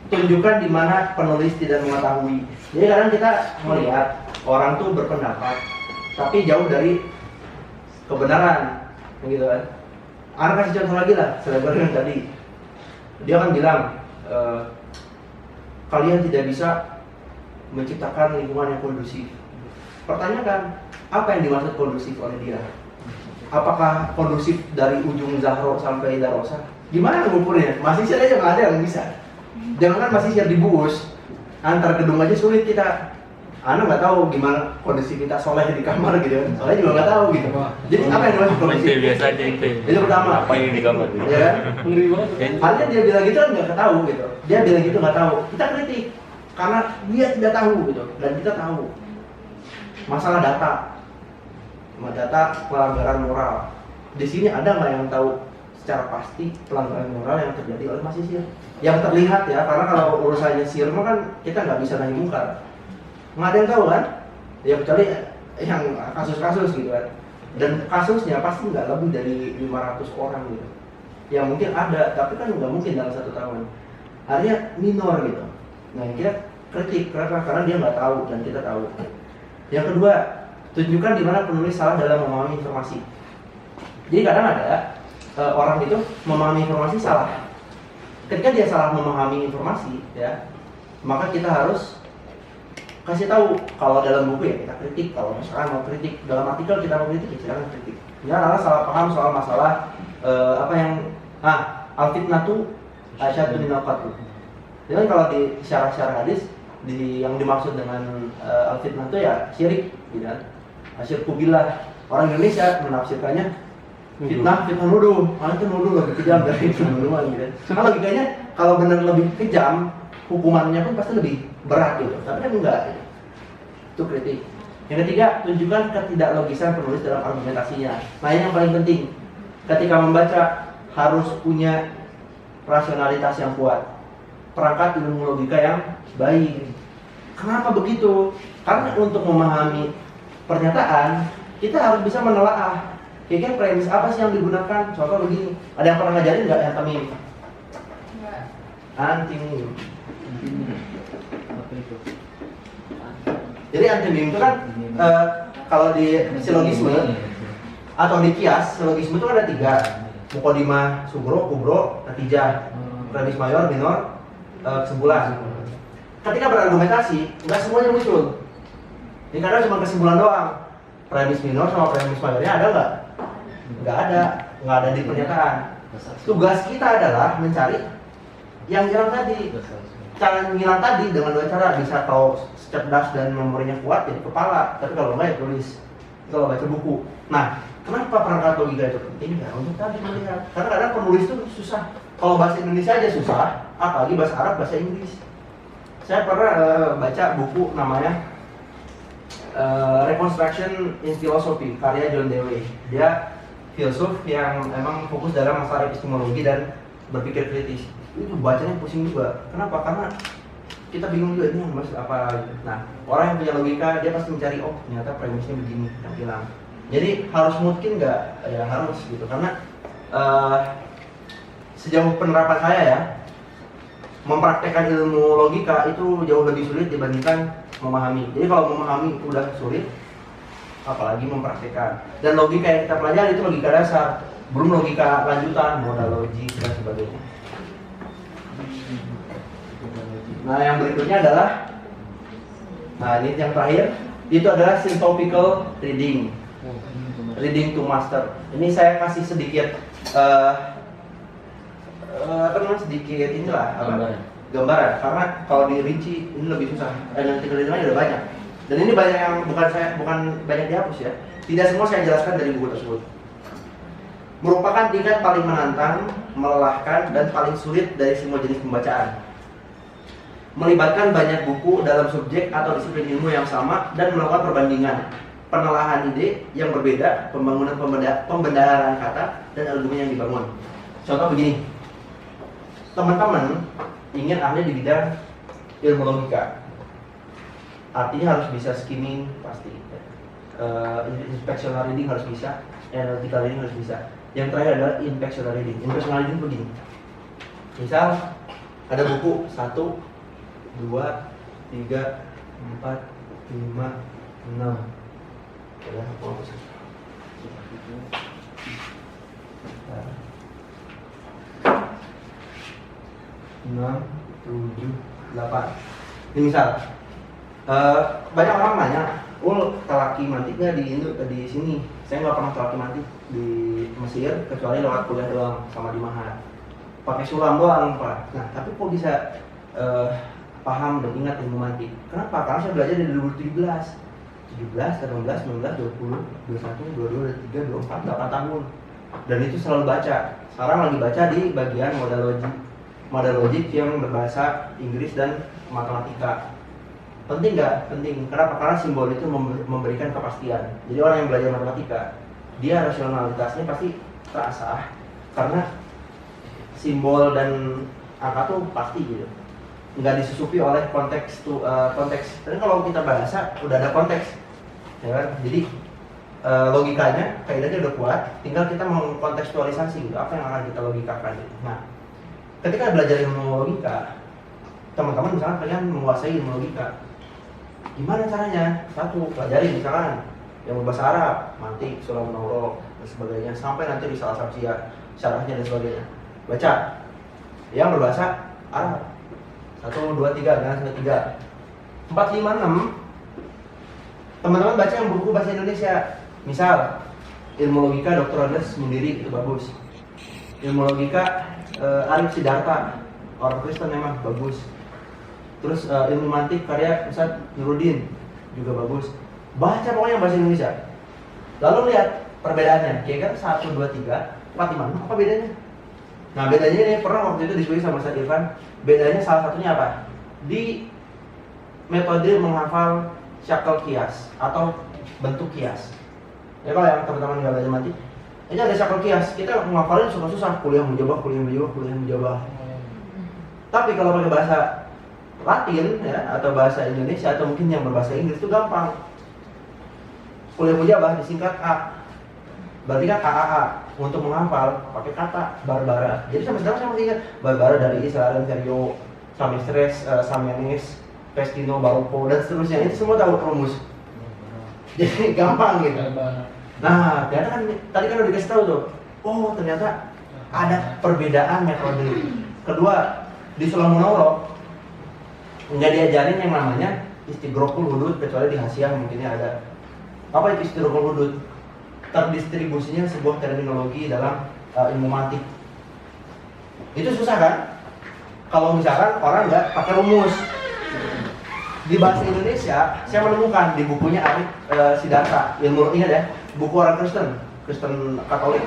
tunjukkan di mana penulis tidak mengetahui. Jadi kadang kita melihat orang tuh berpendapat, tapi jauh dari kebenaran, gitu kan. Anak kasih contoh lagi lah, selebar yang tadi. Dia kan bilang, kalian tidak bisa menciptakan lingkungan yang kondusif. Pertanyakan, apa yang dimaksud kondusif oleh dia? Apakah kondusif dari ujung Zahro sampai Darosa? Gimana ngukurnya? Masih aja nggak ada yang bisa. Jangankan masih share di bus, antar gedung aja sulit kita. Anak nggak tahu gimana kondisi kita soleh di kamar gitu kan. Soleh juga nggak tahu gitu. Jadi apa yang dimaksud kondusif? Biasa aja itu. Itu pertama. Apa yang di kamar? Ya kan? Ngeri banget. Halnya dia bilang gitu kan nggak tahu gitu. Dia bilang gitu nggak tahu. Kita kritik karena dia tidak tahu gitu. Dan kita tahu. Masalah data, pelanggaran moral. Di sini ada nggak yang tahu secara pasti pelanggaran moral yang terjadi oleh mahasiswa? Yang terlihat ya, karena kalau urusannya sirma kan kita nggak bisa nahi mungkar. Nggak ada yang tahu kan? Ya kecuali yang kasus-kasus gitu kan. Dan kasusnya pasti nggak lebih dari 500 orang gitu. Ya mungkin ada, tapi kan nggak mungkin dalam 1 tahun. Artinya minor gitu. Nah kita kritik karena dia nggak tahu dan kita tahu. Yang kedua, tunjukkan di mana penulis salah dalam memahami informasi. Jadi kadang ada orang itu memahami informasi salah. Ketika dia salah memahami informasi, ya, maka kita harus kasih tahu. Kalau dalam buku ya kita kritik. Kalau misalkan mau kritik dalam artikel kita mau kritik, ya silakan kritik. Ya, karena salah paham soal masalah apa yang al-fitnatu asyaddu minal qatl. Jadi kalau di syarah-syarah hadis yang dimaksud dengan al-fitnah itu ya syirik, gitu kan? Asyirku billah. Orang Indonesia menafsirkannya fitnah nuduh. Malah itu nuduh lebih kejam dari nuduhan gitu. Nah, logikanya kalau benar lebih kejam, hukumannya pun pasti lebih berat gitu. Tapi kan enggak. Gitu. Itu kritik. Yang ketiga, tunjukkan ketidaklogisan penulis dalam argumentasinya. Nah, ini yang paling penting. Ketika membaca harus punya rasionalitas yang kuat, perangkat ilmu logika yang baik. Kenapa begitu? Karena untuk memahami pernyataan, kita harus bisa menelaah. Kira-kira premis apa sih yang digunakan? Contoh begini, ada yang pernah ngajarin nggak yang tamim? Enggak. Antimim. Jadi antimim itu kan kalau di silogisme atau di kias, silogisme itu ada 3. Muqaddimah, sugro, kubro, natijah. Premis mayor, minor, kesimpulan. Ketika berargumentasi, nggak semuanya muncul. Ini kadang cuma kesimpulan doang. Premis minor sama premis mayornya ada nggak? Nggak ada di pernyataan. Tugas kita adalah mencari yang hilang tadi. Cara ngilang tadi dengan 2 cara, bisa kalau cerdas dan memorinya kuat jadi kepala, tapi kalau nggak ya tulis. Kalau baca buku. Nah, kenapa perangkat logika itu penting? Ya untuk tadi melihat. Karena kadang penulis itu susah. Kalau bahasa Indonesia aja susah, apalagi bahasa Arab, bahasa Inggris. Saya pernah baca buku namanya Reconstruction in Philosophy, karya John Dewey. Dia filsuf yang memang fokus dalam masalah epistemologi dan berpikir kritis. Itu bacanya pusing juga. Kenapa? Karena kita bingung juga ini maksud apa. Nah, orang yang punya logika dia pasti mencari, oh ternyata premisnya begini yang hilang. Jadi harus mungkin nggak? Ya harus gitu, karena sejauh penerapan saya ya, mempraktekkan ilmu logika itu jauh lebih sulit dibandingkan memahami. Jadi kalau memahami udah sulit, apalagi mempraktekkan. Dan logika yang kita pelajari itu logika dasar, belum logika lanjutan, modal logik dan sebagainya. Nah yang berikutnya adalah, nah ini yang terakhir, itu adalah syntopical reading. Reading to master. Ini saya kasih sedikit sedikit inilah gambaran. Karena kalau dirinci ini lebih susah. Analytical reading udah banyak. Dan ini banyak yang bukan banyak dihapus ya. Tidak semua saya jelaskan dari buku tersebut. Merupakan tingkat paling menantang, melelahkan, dan paling sulit dari semua jenis pembacaan. Melibatkan banyak buku dalam subjek atau disiplin ilmu yang sama dan melakukan perbandingan, penelahan ide yang berbeda, pembangunan pembendaharaan kata, dan argumen yang dibangun. Contoh begini, teman-teman ingin ahli di bidang ilmu logika, artinya harus bisa skimming pasti, inspectional reading harus bisa, analytical reading harus bisa. Yang terakhir adalah impactional reading. Impactional reading begini, misal ada buku 1, 2, 3, 4, 5, 6. Ya, 6, 7, 8. Ini misal, banyak orang nanya, telaki mantik nggak di sini? Saya nggak pernah telaki mantik di Mesir kecuali lewat kuliah doang sama di Mahat. Pakai sulam doang Pak. Nah, tapi kok bisa paham dan ingat ilmu mantik? Kenapa? Karena saya belajar dari 2017. 17, 18, 19, 20, 21, 22, 23, 24, 8 tahun. Dan itu selalu baca. Sekarang lagi baca di bagian modal logik yang berbahasa Inggris dan matematika. Penting nggak? Penting. Kenapa? Karena simbol itu memberikan kepastian. Jadi orang yang belajar matematika, dia rasionalitasnya pasti terasah karena simbol dan angka tuh pasti gitu. Nggak disusupi oleh konteks. Tapi kalau kita bahasa udah ada konteks, ya kan? Jadi logikanya, kaidahnya udah kuat, tinggal kita mengkontekstualisasi gitu, apa yang akan kita logikakan. Nah, ketika belajar ilmu logika, teman-teman misalnya pengen menguasai ilmu logika, gimana caranya? Satu, pelajari misalkan yang berbahasa Arab, mantik, sulam nauro, dan sebagainya, sampai nanti risalah syarahnya dan sebagainya. Baca yang berbahasa Arab. 1, 2, 3, jangan sampai 3. 4, 5, 6. Teman-teman baca yang buku bahasa Indonesia. Misal, ilmu logika Dr. Andes Mundiri, itu bagus. Ilmu logika Arif Siddhartha, orang Kristen memang bagus. Terus ilmu mantik karya Ustaz Nuruddin, juga bagus. Baca pokoknya bahasa Indonesia. Lalu lihat perbedaannya. Kira-kira 1, 2, 3, 4, 5, 6, apa bedanya? Nah bedanya ini pernah waktu itu diskusi sama Ustaz Irfan. Bedanya salah satunya apa? Di metode menghafal syakal kias atau bentuk kias. Ya kalau yang teman-teman nggak belajar mantik, ini ada syakal kias. Kita menghafalnya susah-susah, kuliah menjawab. Tapi kalau pakai bahasa Latin ya atau bahasa Indonesia atau mungkin yang berbahasa Inggris itu gampang. Kuliah mujabah disingkat A. Berarti kan AAA untuk menghafal pakai kata Barbara. Jadi sampai sekarang saya masih ingat Barbara dari Israel Serio, Samestres, Samenes, Pestino, Baroko dan seterusnya. Itu semua tahu rumus. Jadi gampang gitu. Nah, ternyata kan tadi kan udah dikasih tahu tuh. Oh, ternyata ada perbedaan metode. Kedua, di Sulam Munawwarah nggak diajarin yang namanya istighraqul hudud kecuali di Hasyiah mungkinnya ada. Apa itu istighraqul hudud? Terdistribusinya sebuah terminologi dalam ilmu mantik. Itu susah kan? Kalau misalkan orang nggak pakai rumus. Di bahasa Indonesia, saya menemukan di bukunya Arif Siddhartha, ilmu ingat ya, buku orang Kristen Katolik.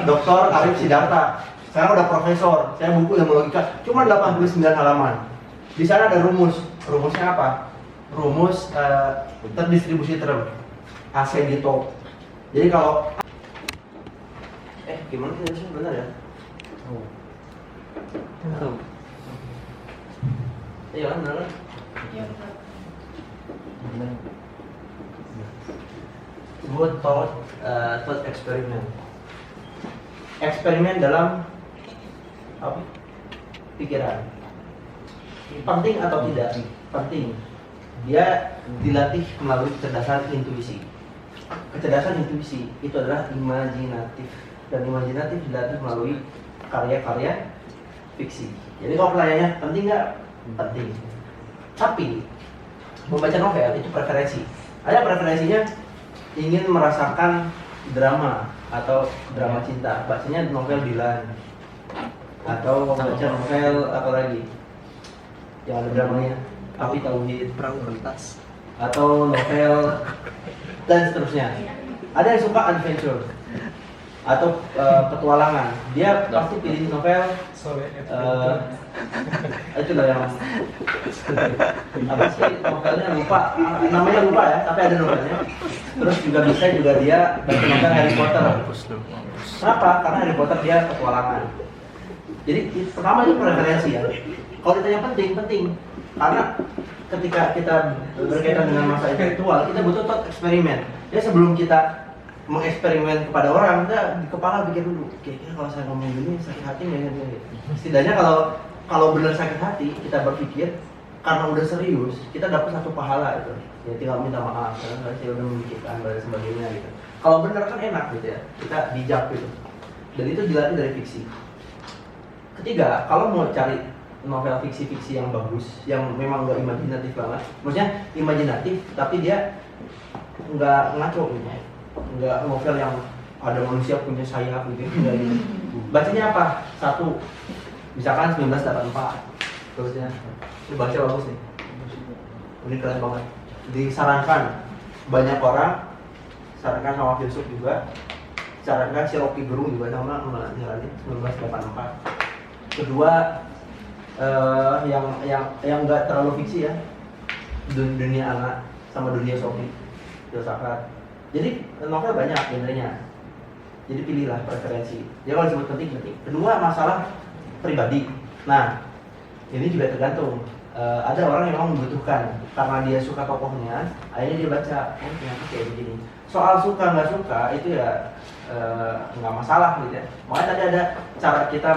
Dr. Arif Siddhartha. Sekarang udah profesor. Saya buku ilmu logika, cuma 89 halaman. Di sana ada rumus. Rumusnya apa? Rumus terdistribusi term Ascendito. Jadi kalau gimana sih benar ya? Iya kan benar kan? Sebut thought experiment. Eksperimen dalam apa? Pikiran. Penting atau tidak? Penting. Dia dilatih melalui kecerdasan intuisi. Kecerdasan intuisi itu adalah imajinatif, dan imajinatif dilatih melalui karya-karya fiksi. Jadi kalau pertanyaannya penting nggak? Penting. Tapi membaca novel itu preferensi. Ada preferensinya ingin merasakan drama atau drama cinta, bacanya novel Dylan, atau baca novel apa lagi yang ada dramanya, Api Tauhid, Perahu kertas. atau novel dan seterusnya. Ada yang suka adventure atau petualangan, dia pasti pilih novel itulah yang apa sih novelnya, lupa namanya, lupa ya, tapi ada novelnya. Terus juga bisa juga dia baca novel Harry Potter. Kenapa? Karena Harry Potter dia petualangan. Jadi pertama itu preferensi ya. Kalau ditanya penting karena ketika kita berkaitan dengan masa intelektual, kita butuh thought eksperimen. Ya sebelum kita mengeksperimen kepada orang, kita di kepala pikir dulu, kira-kira kalau saya ngomong gini sakit hati nggak ya? Setidaknya kalau benar sakit hati, kita berpikir karena udah serius, kita dapat satu pahala itu. Ya tinggal minta maaf karena saya udah memikirkan dan sebagainya gitu. Kalau benar kan enak gitu ya, kita bijak gitu. Dan itu dilatih dari fiksi. Ketiga, kalau mau cari novel fiksi-fiksi yang bagus, yang memang nggak imajinatif banget, maksudnya imajinatif tapi dia nggak ngaco gitu, nggak novel yang ada manusia punya sayap gitu, nggak gitu. Bacanya apa? Satu, misalkan 1984, terusnya ini baca bagus nih, ini keren banget, disarankan banyak orang, sarankan sama filsuf juga, sarankan si Rocky Gerung juga sama nyaranin 1984. Kedua, yang nggak terlalu fiksi ya, dunia anak sama dunia sofi, filsafat. Jadi novel banyak genrenya. Jadi pilihlah preferensi. Jadi kalau disebut penting. Kedua, masalah pribadi. Nah, ini juga tergantung. Ada orang yang memang membutuhkan karena dia suka tokohnya, akhirnya dia baca, oh ternyata kayak begini. Soal suka nggak suka itu ya nggak masalah gitu ya. Makanya tadi ada cara kita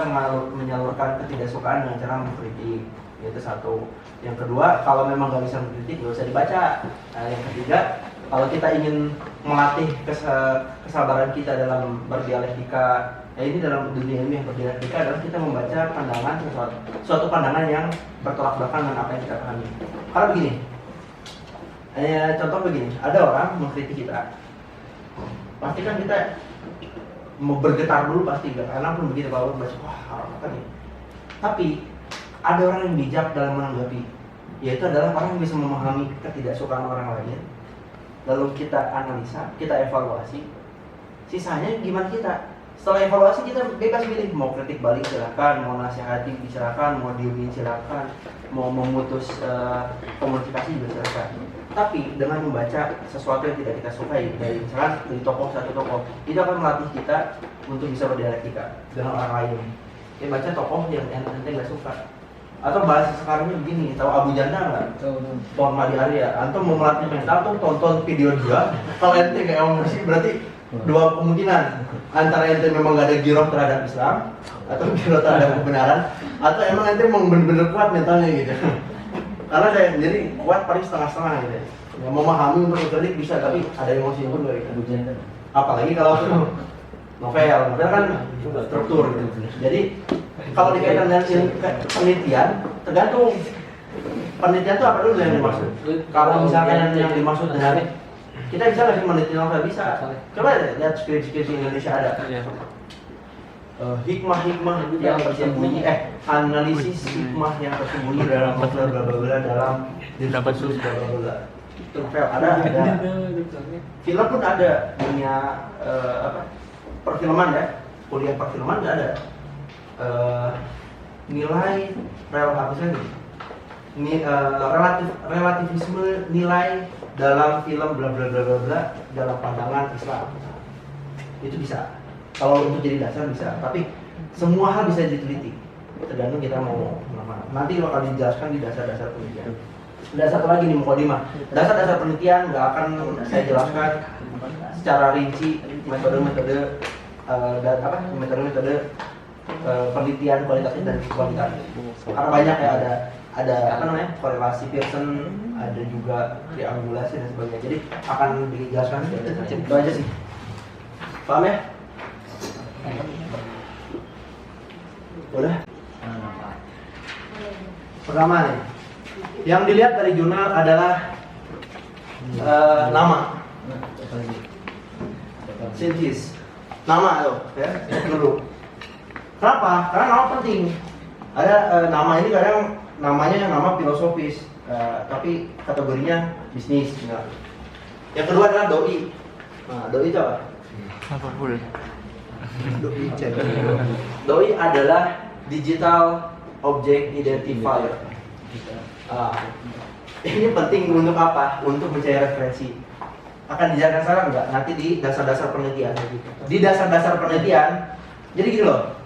menyalurkan ketidaksukaan dengan cara mengkritik, itu satu. Yang kedua, kalau memang nggak bisa mengkritik nggak usah dibaca. Nah, yang ketiga, kalau kita ingin melatih kesabaran kita dalam berdialektika, ya ini dalam dunia ini yang berdialektika adalah kita membaca pandangan suatu pandangan yang bertolak belakang dengan apa yang kita pahami. Karena begini, contoh begini, ada orang mengkritik kita, pasti kan kita mau bergetar dulu pasti, karena pun begitu kalau baca, wah apa nih. Tapi ada orang yang bijak dalam menanggapi, yaitu adalah orang yang bisa memahami ketidaksukaan orang lain, lalu kita analisa, kita evaluasi, sisanya gimana kita. Setelah evaluasi kita bebas pilih, mau kritik balik silakan, mau nasihati silakan, mau diemin silakan, mau memutus komunikasi juga silakan. Tapi dengan membaca sesuatu yang tidak kita sukai dari misalkan dari satu tokoh, itu akan melatih kita untuk bisa berdialektika dengan orang lain. Ya baca tokoh yang ente nggak suka. Atau bahasa sekarangnya begini, tahu Abu Janda nggak? Pohon Madi Arya. Antum mau melatih mental tuh tonton video dia. Kalau ente nggak emosi berarti dua kemungkinan, antara ente memang gak ada giroh terhadap Islam atau giroh terhadap kebenaran, atau emang ente mau bener-bener kuat mentalnya gitu. Karena saya sendiri kuat paling setengah-setengah gitu ya. Yang memahami untuk mengkritik bisa, tapi ada emosi pun gak gitu. Apalagi kalau novel kan struktur gitu. Jadi kalau dikaitkan dengan penelitian, tergantung penelitian itu apa dulu yang dimaksud. Kalau misalkan yang dimaksud dengan kita bisa nggak sih meneliti novel? Bisa. Coba lihat skripsi Indonesia ada. Hikmah-hikmah yang tersembunyi, analisis hikmah yang tersembunyi dalam novel bla bla bla, dalam diskursus bla bla bla. Itu novel ada. Film pun ada, dunia perfilman ya, kuliah perfilman nggak ada. Nilai relativisme nilai dalam film bla bla bla bla bla dalam pandangan Islam, itu bisa. Kalau untuk jadi dasar bisa, tapi semua hal bisa diteliti, tergantung kita mau mana. Nanti bakal dijelaskan di dasar-dasar penelitian. Ada satu lagi nih mukadimah. Dasar-dasar penelitian nggak akan saya jelaskan secara rinci metode-metode penelitian kualitatif dan kuantitatif. Karena banyak ya ada apa namanya korelasi Pearson, ada juga triangulasi dan sebagainya. Jadi akan dijelaskan itu aja sih. Paham ya? Udah. Pertama nih, yang dilihat dari jurnal adalah nama, sintis, nama tuh, ya dulu. Kenapa? Karena nama penting. Ada nama ini kadang namanya nama filosofis, tapi kategorinya bisnis. Nah. Yang kedua adalah doi. Nah, doi itu apa? Apa pula? Doi adalah digital object identifier. Ini penting untuk apa? Untuk mencari referensi. Akan dijelaskan sekarang enggak? Nanti di dasar-dasar penelitian. Di dasar-dasar penelitian, jadi gini loh.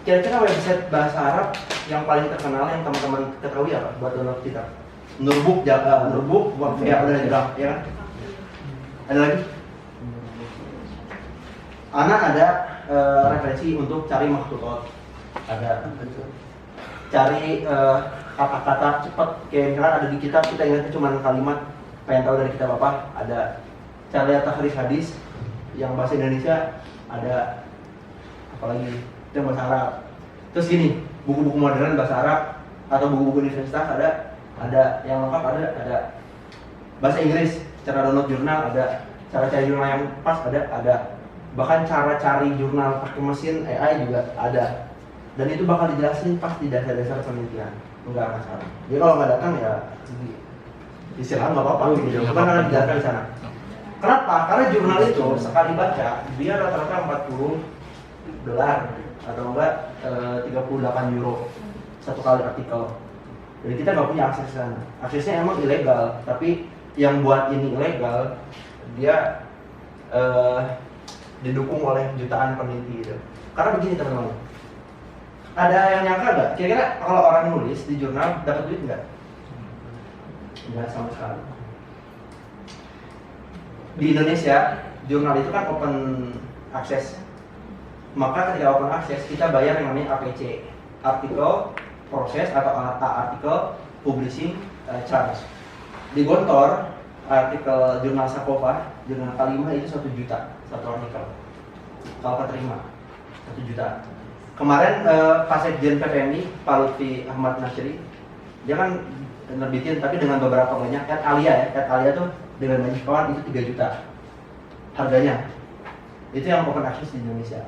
Kira-kira website bahasa Arab yang paling terkenal yang teman-teman ketahui apa buat download kita? Nurbuk, ya udah jelas, ya kan? Ada lagi? Anak ada referensi untuk cari maktutot. Ada. Cari kata-kata cepat kayak misalkan ada di kitab kita ingatnya cuma kalimat, pengen tahu dari kitab apa? Ada. Cari tahrir hadis yang bahasa Indonesia ada, apalagi itu yang bahasa Arab. Terus gini, buku-buku modern bahasa Arab atau buku-buku universitas ada yang lengkap, ada bahasa Inggris, cara download jurnal ada, cara cari jurnal yang pas ada, bahkan cara cari jurnal pakai mesin AI juga ada, dan itu bakal dijelasin pas di dasar-dasar penelitian, enggak masalah. Jadi kalau nggak datang ya istilah nggak apa-apa, gitu. Bukan akan dijelaskan di sana. Kenapa? Karena jurnal itu sekali baca dia rata-rata $40 atau enggak 38 euro satu kali artikel. Jadi kita nggak punya akses ke sana. Aksesnya emang ilegal, tapi yang buat ini ilegal dia didukung oleh jutaan peneliti gitu. Karena begini teman-teman, ada yang nyangka nggak? Kira-kira kalau orang nulis di jurnal dapat duit nggak? Nggak sama sekali. Di Indonesia jurnal itu kan open access. Maka ketika open access kita bayar yang namanya APC, artikel proses atau artikel publishing charge. Di Gontor artikel jurnal Sakova, jurnal K5 itu 1 juta satu artikel. Kalau keterima 1 juta. Kemarin Pak Sekjen PPMI Pak Lutfi Ahmad Nasri dia kan nerbitin tapi dengan beberapa banyak Ed Alia tuh dengan banyak kawan itu 3 juta harganya. Itu yang open access di Indonesia.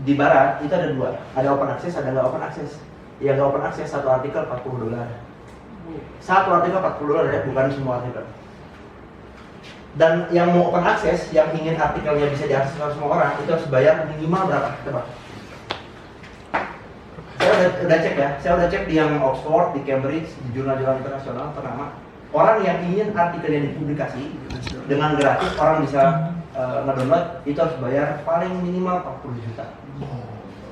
Di barat itu ada 2, ada open access, ada nggak open access. Yang nggak open access satu artikel $40. Satu artikel $40 ya, bukan semua artikel. Dan yang mau open access, yang ingin artikelnya bisa diakses oleh semua orang, itu harus bayar minimal berapa? Coba. Saya udah cek ya, saya udah cek di yang Oxford, di Cambridge, di jurnal-jurnal internasional ternama. Orang yang ingin artikelnya dipublikasi dengan gratis, orang bisa ngedownload, itu harus bayar paling minimal 40 juta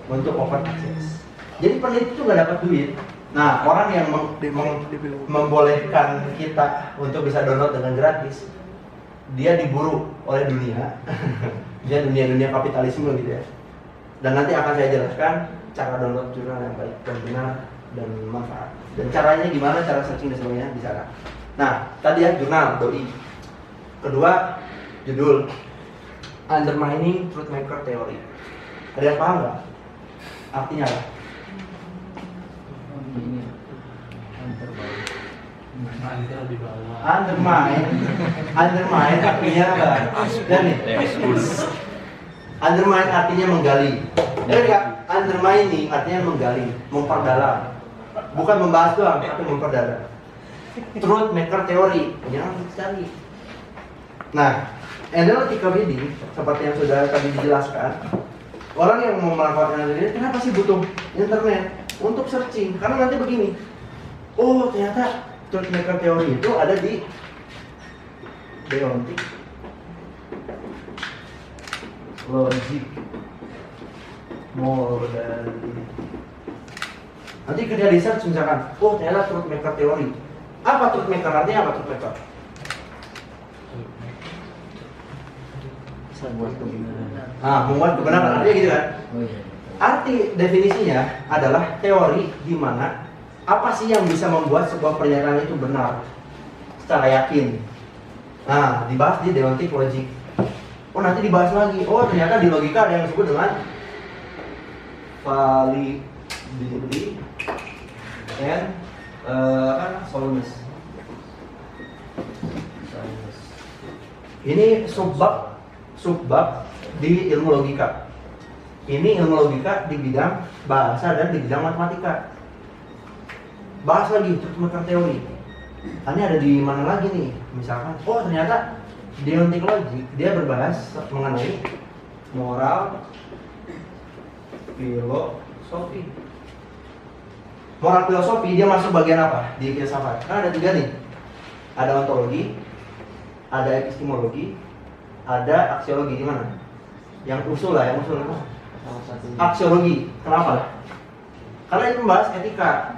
untuk open access. Jadi peneliti itu nggak dapat duit. Nah, orang yang membolehkan kita untuk bisa download dengan gratis, dia diburu oleh dunia. Dia dunia kapitalisme gitu ya. Dan nanti akan saya jelaskan cara download jurnal yang baik dan benar dan manfaat. Dan caranya gimana, cara searching dan sebagainya di sana. Nah, tadi ya jurnal doi. Kedua, judul Undermining Truthmaker Theory. Ada yang paham nggak? Artinya apa? Undermine artinya apa? Dan nih, undermine artinya menggali. Undermining artinya menggali, memperdalam. Bukan membahas doang, tapi memperdalam. Truthmaker Theory, jangan sekali. Nah, analytical reading seperti yang sudah tadi dijelaskan, orang yang mau melakukan analisis kenapa sih butuh internet untuk searching? Karena nanti begini, oh ternyata truthmaker theory itu ada di deontic logic modality. Nanti ketika di search misalkan, oh ternyata truth maker teori. Apa truth maker? Artinya apa truth maker? Membuat kebenaran, artinya gitu kan? Arti definisinya adalah teori di mana apa sih yang bisa membuat sebuah pernyataan itu benar secara yakin. Nah, dibahas di deontic logic. Oh, nanti dibahas lagi. Oh, ternyata di logika ada yang disebut dengan validity and soundness. Ini subbab di ilmu logika. Ini ilmu logika di bidang bahasa dan di bidang matematika. Bahas lagi truth maker teori. Ini ada di mana lagi nih? Misalkan, oh ternyata deontic logic dia berbahas mengenai moral filosofi. Moral filosofi dia masuk bagian apa di filsafat? Kan ada 3 nih. Ada ontologi, ada epistemologi, ada aksiologi. Di mana? Yang usul lah, yang usul apa? Aksiologi. Kenapa? Karena itu membahas etika.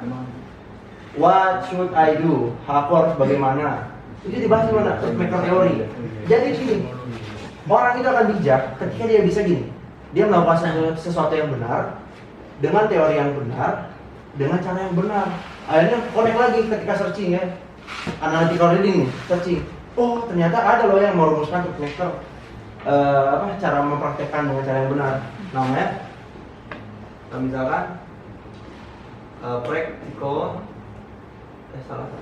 What should I do? Aku harus bagaimana? Itu dibahas di mana? Truth maker teori. Jadi gini, orang itu akan bijak ketika dia bisa gini. Dia melakukan sesuatu yang benar dengan teori yang benar, dengan cara yang benar. Akhirnya connect lagi ketika searching ya. Analytical reading, searching. Oh, ternyata ada loh yang merumuskan truth maker. Cara mempraktekkan dengan cara yang benar. Namanya misalkan practical salah ya.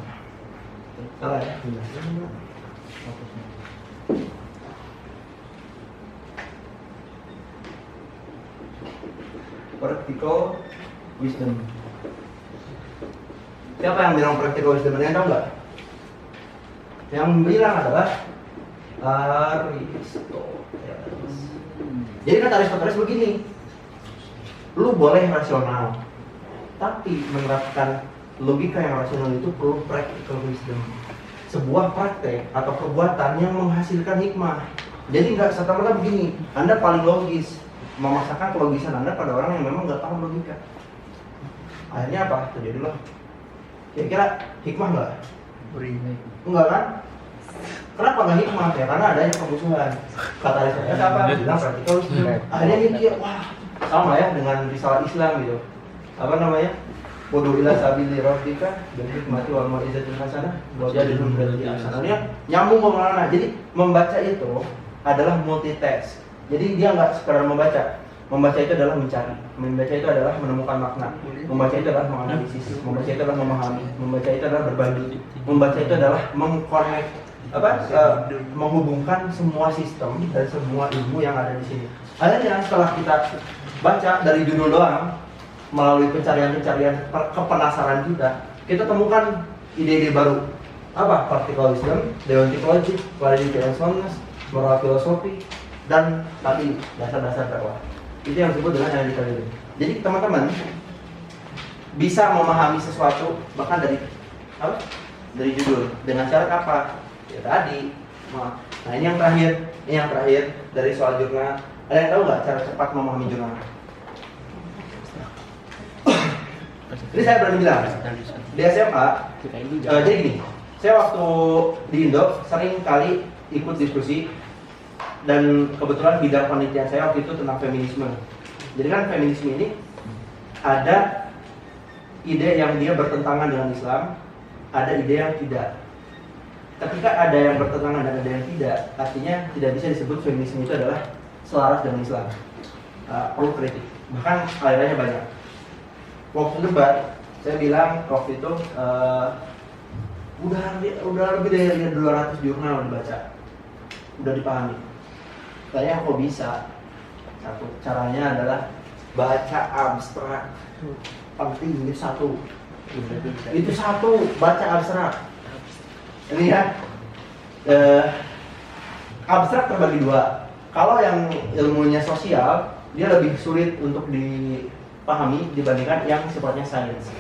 Practical wisdom. Siapa yang bilang practical wisdom? Ada yang tahu nggak? Yang bilang adalah Aristoteles. Jadi kata Aristoteles begini, lu boleh rasional, tapi menerapkan logika yang rasional itu perlu practical wisdom. Sebuah praktek atau perbuatan yang menghasilkan hikmah. Jadi nggak serta-merta begini, Anda paling logis, memaksakan kelogisan Anda pada orang yang memang nggak paham logika. Akhirnya apa? Terjadilah. Kira-kira hikmah nggak? Enggak kan? Kenapa nggak hikmah? Ya karena adanya kemusuhan. Kata Aristoteles apa? Bilang practical wisdom. Akhirnya mikir, wah sama ya dengan risalah Islam gitu. Apa namanya? Bodoh ila sabili rabbika dan hikmati wal mau'izatil hasanah wajadilhum billati ahsanah. Nyambung kemana? Jadi membaca itu adalah multitask. Jadi dia nggak sekedar membaca. Membaca itu adalah mencari. Membaca itu adalah menemukan makna. Membaca itu adalah menganalisis. Membaca itu adalah memahami. Membaca itu adalah berbagi. Membaca itu adalah mengconnect menghubungkan semua sistem dan semua ilmu yang ada di sini. Akhirnya setelah kita baca dari judul doang, melalui pencarian-pencarian kepenasaran kita temukan ide-ide baru. Apa? Practical wisdom, deontic logic, validity and soundness, moral filosofi, dan tadi dasar-dasar dakwah. Itu yang disebut dengan analytical reading. Jadi teman-teman bisa memahami sesuatu bahkan dari apa? Dari judul. Dengan cara apa? Ya tadi. Nah ini yang terakhir dari soal jurnal. Ada yang tahu nggak cara cepat memahami jurnal? Ini saya berani bilang di SMA. Jadi gini, saya waktu di Indo sering kali ikut diskusi dan kebetulan bidang penelitian saya waktu itu tentang feminisme. Jadi kan feminisme ini ada ide yang dia bertentangan dengan Islam, ada ide yang tidak. Ketika ada yang bertentangan dan ada yang tidak, artinya tidak bisa disebut feminisme itu adalah selaras dengan Islam. Perlu kritik. Bahkan alirannya banyak. Waktu debat, saya bilang waktu itu udah lebih dari 200 jurnal dibaca, udah dipahami. Saya kok bisa? Satu caranya adalah baca abstrak. Penting ini satu. Itu satu, baca abstrak. Ini ya, abstrak terbagi dua. Kalau yang ilmunya sosial, dia lebih sulit untuk dipahami dibandingkan yang sifatnya sains.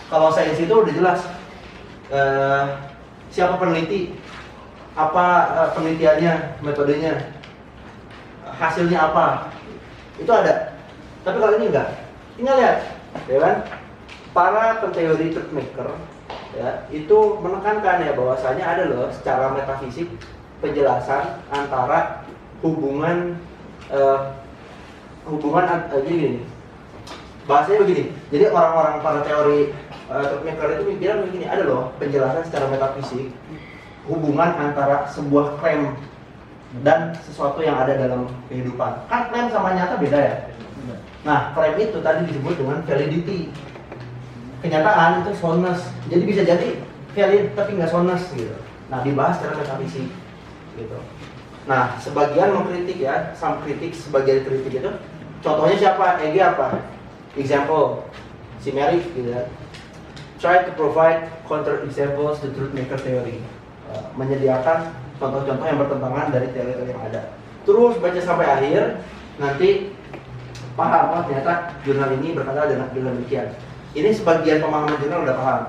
Kalau sains itu udah jelas siapa peneliti, apa penelitiannya, metodenya, hasilnya apa, itu ada. Tapi kalau ini enggak, tinggal lihat, ya kan? para penteori truth maker ya itu menekankan ya bahwasanya ada loh secara metafisik penjelasan antara hubungan jadi gini, bahasanya begini. Jadi orang-orang para teori truth maker itu bilang begini, ada loh penjelasan secara metafisik hubungan antara sebuah klaim dan sesuatu yang ada dalam kehidupan. Kan klaim sama nyata beda ya. Nah, klaim itu tadi disebut dengan validity. Kenyataan itu soundness. Jadi bisa jadi valid tapi nggak soundness gitu. Nah, dibahas secara metafisik gitu. Nah, sebagian mengkritik ya, some kritik, sebagian kritik itu contohnya siapa? EG apa? Example, si Mary gitu ya. Try to provide counter examples to truth maker theory. Menyediakan contoh-contoh yang bertentangan dari teori-teori yang ada. Terus baca sampai akhir, nanti paham, oh ternyata jurnal ini berkata dengan demikian. Ini sebagian pemahaman jurnal udah paham.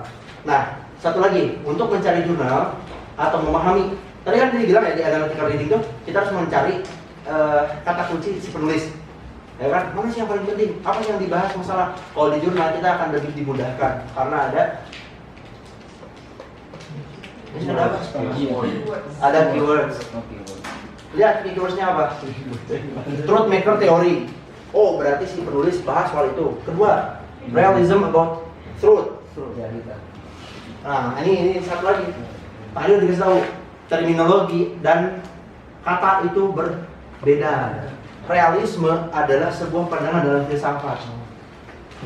Nah, satu lagi, untuk mencari jurnal atau memahami, tadi kan dibilang ya di analytical reading tuh kita harus mencari kata kunci si penulis. Ya kan, mana sih yang paling penting? Apa sih yang dibahas masalah? Kalau di jurnal kita akan lebih dimudahkan karena ada ada keywords. Lihat keywordsnya apa? Truth maker theory. Oh, berarti si penulis bahas soal itu. Kedua, realism about truth. Nah, ini satu lagi. Tadi udah dikasih tahu terminologi dan kata itu berbeda. Realisme adalah sebuah pandangan dalam filsafat.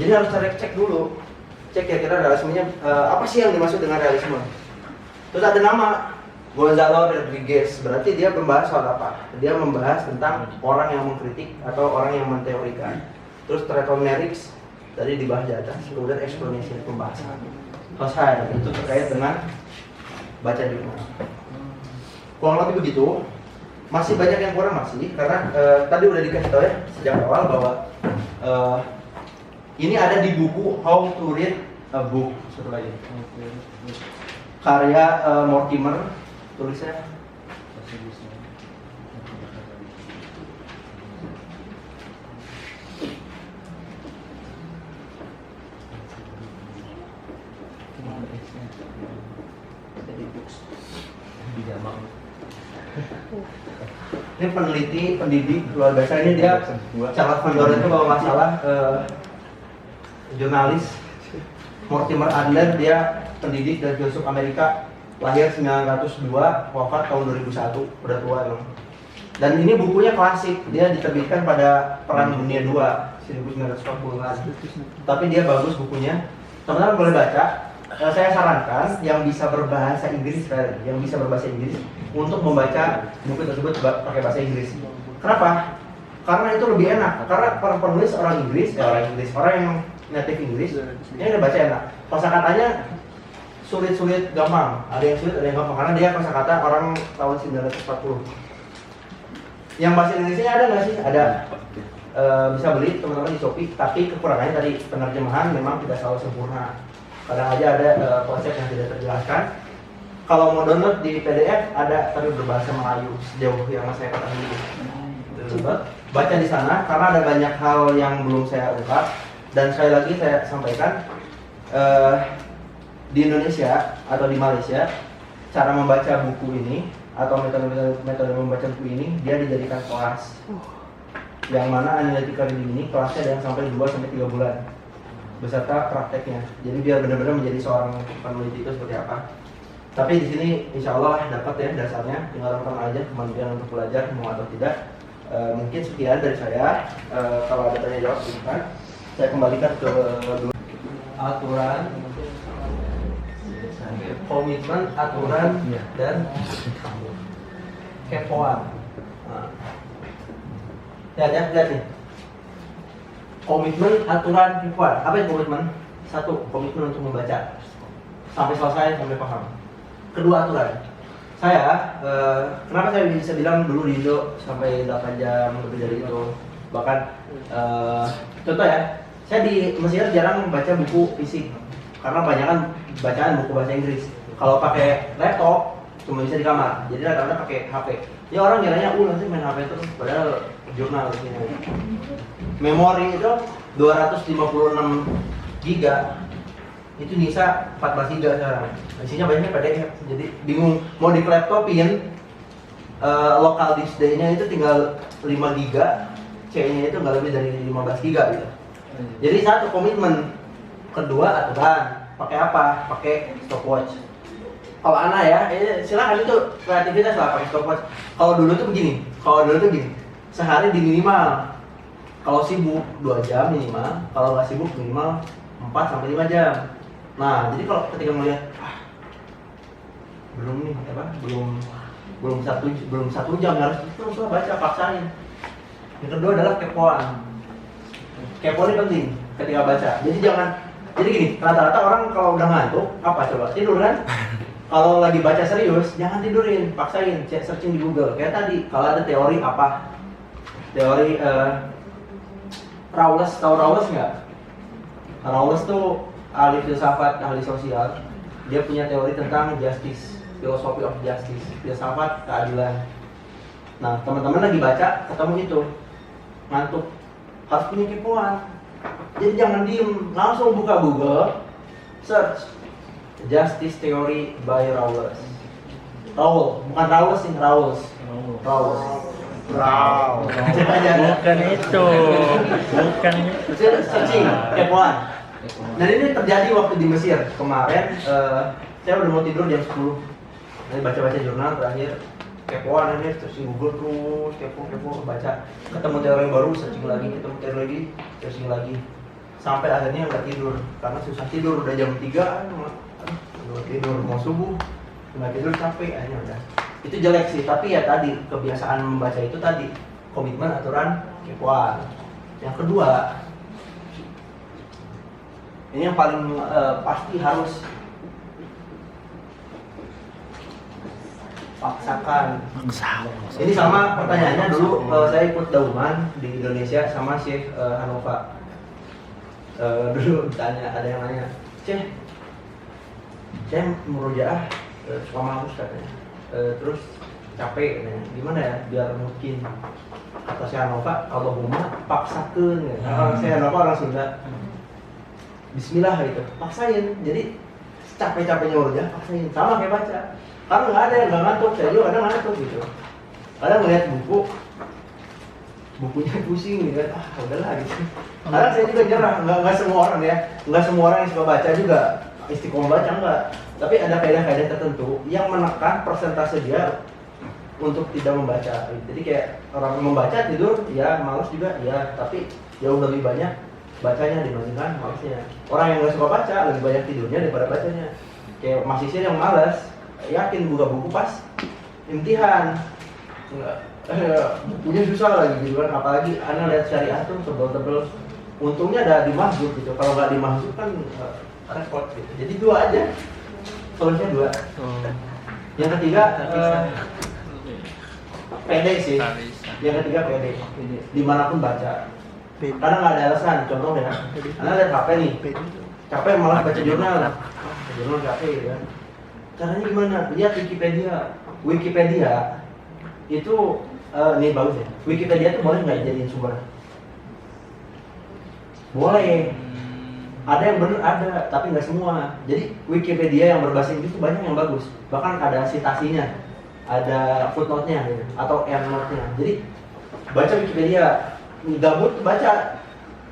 Jadi harus cek dulu. Cek kira-kira realismenya apa sih yang dimaksud dengan realisme. Terus ada nama Gonzalo Rodriguez, berarti dia membahas soal apa? Dia membahas tentang orang yang mengkritik atau orang yang menteorikan. Terus Tretomerix tadi dibahas di atas, kemudian explanation pembahasan. Selesai, itu terkait dengan baca jurnal. Kurang lebih begitu. Masih banyak yang kurang masih, karena tadi udah dikasih tahu ya sejak awal bahwa ini ada di buku How to Read a Book. Satu lagi. Karya Mortimer, tulisnya ini peneliti, pendidik luar biasa. Ini dia calon vendor itu bawa masalah jurnalis Mortimer Adler, dia pendidik dan filsuf Amerika, lahir 902, wafat tahun 2001, udah tua emang. Dan ini bukunya klasik, dia diterbitkan pada Perang Dunia II 1940-an. Tapi dia bagus bukunya, teman-teman boleh baca. Saya sarankan yang bisa berbahasa Inggris, untuk membaca buku tersebut pakai bahasa Inggris. Kenapa? Karena itu lebih enak. Karena para penulis orang yang native Inggris, ini udah baca enak. Kosakatanya sulit-sulit gampang, ada yang sulit, ada yang gampang karena dia kosakata orang tahun 1940. Yang bahasa Indonesia ada nggak sih? Ada. Bisa beli teman-teman di Shopee, tapi kekurangannya tadi penerjemahan memang tidak selalu sempurna. Kadang aja ada konsep yang tidak terjelaskan. Kalau mau download di PDF ada, tapi berbahasa Melayu sejauh yang saya ketahui. Baca di sana karena ada banyak hal yang belum saya ungkap. Dan sekali lagi saya sampaikan, di Indonesia atau di Malaysia, cara membaca buku ini atau metode membaca buku ini dia dijadikan kelas. Yang mana analytical reading ini kelasnya ada yang sampai 2-3 bulan beserta prakteknya. Jadi biar benar-benar menjadi seorang peneliti itu seperti apa. Tapi di sini insya Allah dapat ya dasarnya, tinggal teman aja kemampuan untuk belajar mau atau tidak. Mungkin sekian dari saya. Kalau ada tanya jawab silakan. Saya kembalikan ke aturan, komitmen, aturan, dan kepoan. Lihat nih. Komitmen, aturan, kepoan. Apa itu komitmen? Satu, komitmen untuk membaca sampai selesai, sampai paham. Kedua, aturan. Saya, kenapa saya bisa bilang dulu di Indo sampai 8 jam lebih dari itu. Bahkan, contoh ya, saya di Mesir jarang membaca buku fisik karena kebanyakan bacaan buku bahasa Inggris. Kalau pakai laptop cuma bisa di kamar, jadi rata-rata pakai HP. Ya orang kiranya, nanti main HP terus, padahal jurnal ini. Memori itu 256 GB itu NISA 14 GB sekarang. Isinya banyak PDF, jadi bingung mau di laptopin. Local disk day-nya itu tinggal 5 GB, C-nya itu nggak lebih dari 15 GB gitu. Jadi satu komitmen, kedua aturan. Pakai apa? Pakai stopwatch. Kalau anak ya, silakan itu kreativitas lah pakai stopwatch. Kalau dulu tuh gini, sehari di minimal. Kalau sibuk 2 jam minimal, kalau nggak sibuk minimal 4 sampai 5 jam. Nah, jadi kalau ketika melihat belum satu jam harus terus baca, paksain. Yang kedua adalah kepoan. Kepo ini penting ketika baca. Jadi gini, rata-rata orang kalau udah ngantuk apa coba tidur kan? Kalau lagi baca serius jangan tidurin, paksain, searching di Google. Kayak tadi kalau ada teori apa? Teori Rawls, tahu Rawls nggak? Rawls tuh ahli filsafat, ahli sosial. Dia punya teori tentang justice, philosophy of justice, filsafat keadilan. Nah, teman-teman lagi baca, ketemu itu, ngantuk, harus punya kepoan. Jadi jangan diem, langsung buka Google, search Justice Theory by Rawls. Bukan Rawls sih, Rawls. Bukan itu. Searching, kepoan. Dan ini terjadi waktu di Mesir kemarin. Saya udah mau tidur jam 10. Nanti baca-baca jurnal terakhir. Kepoan ini searching Google terus, kepo baca. Ketemu teori baru, searching lagi, ketemu teori lagi, searching lagi. Sampai akhirnya nggak tidur karena susah tidur, udah jam 3 udah tidur mau subuh, nggak tidur capek, akhirnya udah. Itu jelek sih, tapi ya tadi kebiasaan membaca itu tadi komitmen, aturan, kepoan. Yang kedua, ini yang paling pasti harus paksakan. Ini sama pertanyaannya dulu saya ikut dauman di Indonesia sama Syekh Hanova. Dulu tanya, ada yang nanya, Syekh, saya merujaah suka mampus katanya, terus capek katanya, gimana ya biar mungkin. Kata Syekh Hanova, Allahumma paksakan. Syekh Hanova orang Sunda. Bismillah gitu, paksain. Jadi capek-capeknya udah paksain, sama kayak baca. Karena nggak ada yang nggak ngantuk, saya juga kadang ngantuk gitu. Kadang ngeliat bukunya pusing gitu, udahlah gitu. Kadang saya juga nyerah, nggak semua orang ya, nggak semua orang yang suka baca juga istiqomah baca enggak. Tapi ada kaidah-kaidah tertentu yang menekan persentase dia untuk tidak membaca. Jadi kayak orang membaca tidur, ya malas juga, ya tapi jauh lebih banyak bacanya dibandingkan malasnya. Orang yang nggak suka baca lebih banyak tidurnya daripada bacanya. Kayak mahasiswa yang malas, yakin buka buku pas imtihan, bukunya susah lagi gitu kan. Apalagi anak lihat syariah tuh tebel-tebel. Untungnya ada di masjid gitu. Kalau nggak di masjid kan repot gitu. Jadi 2 aja, solusinya 2. Yang ketiga pede sih. Yang ketiga pede. Dimanapun baca. Karena nggak ada alasan, contoh ya, Anda lihat HP nih, capek malah baca jurnal capek gitu kan. Caranya gimana? Lihat Wikipedia itu, ini bagus ya, Wikipedia itu boleh nggak jadiin sumber? Boleh, ada yang bener ada, tapi nggak semua. Jadi Wikipedia yang berbahasa Inggris itu banyak yang bagus, bahkan ada citasinya, ada footnote-nya gitu, atau endnote-nya. Jadi baca Wikipedia. Gabut baca,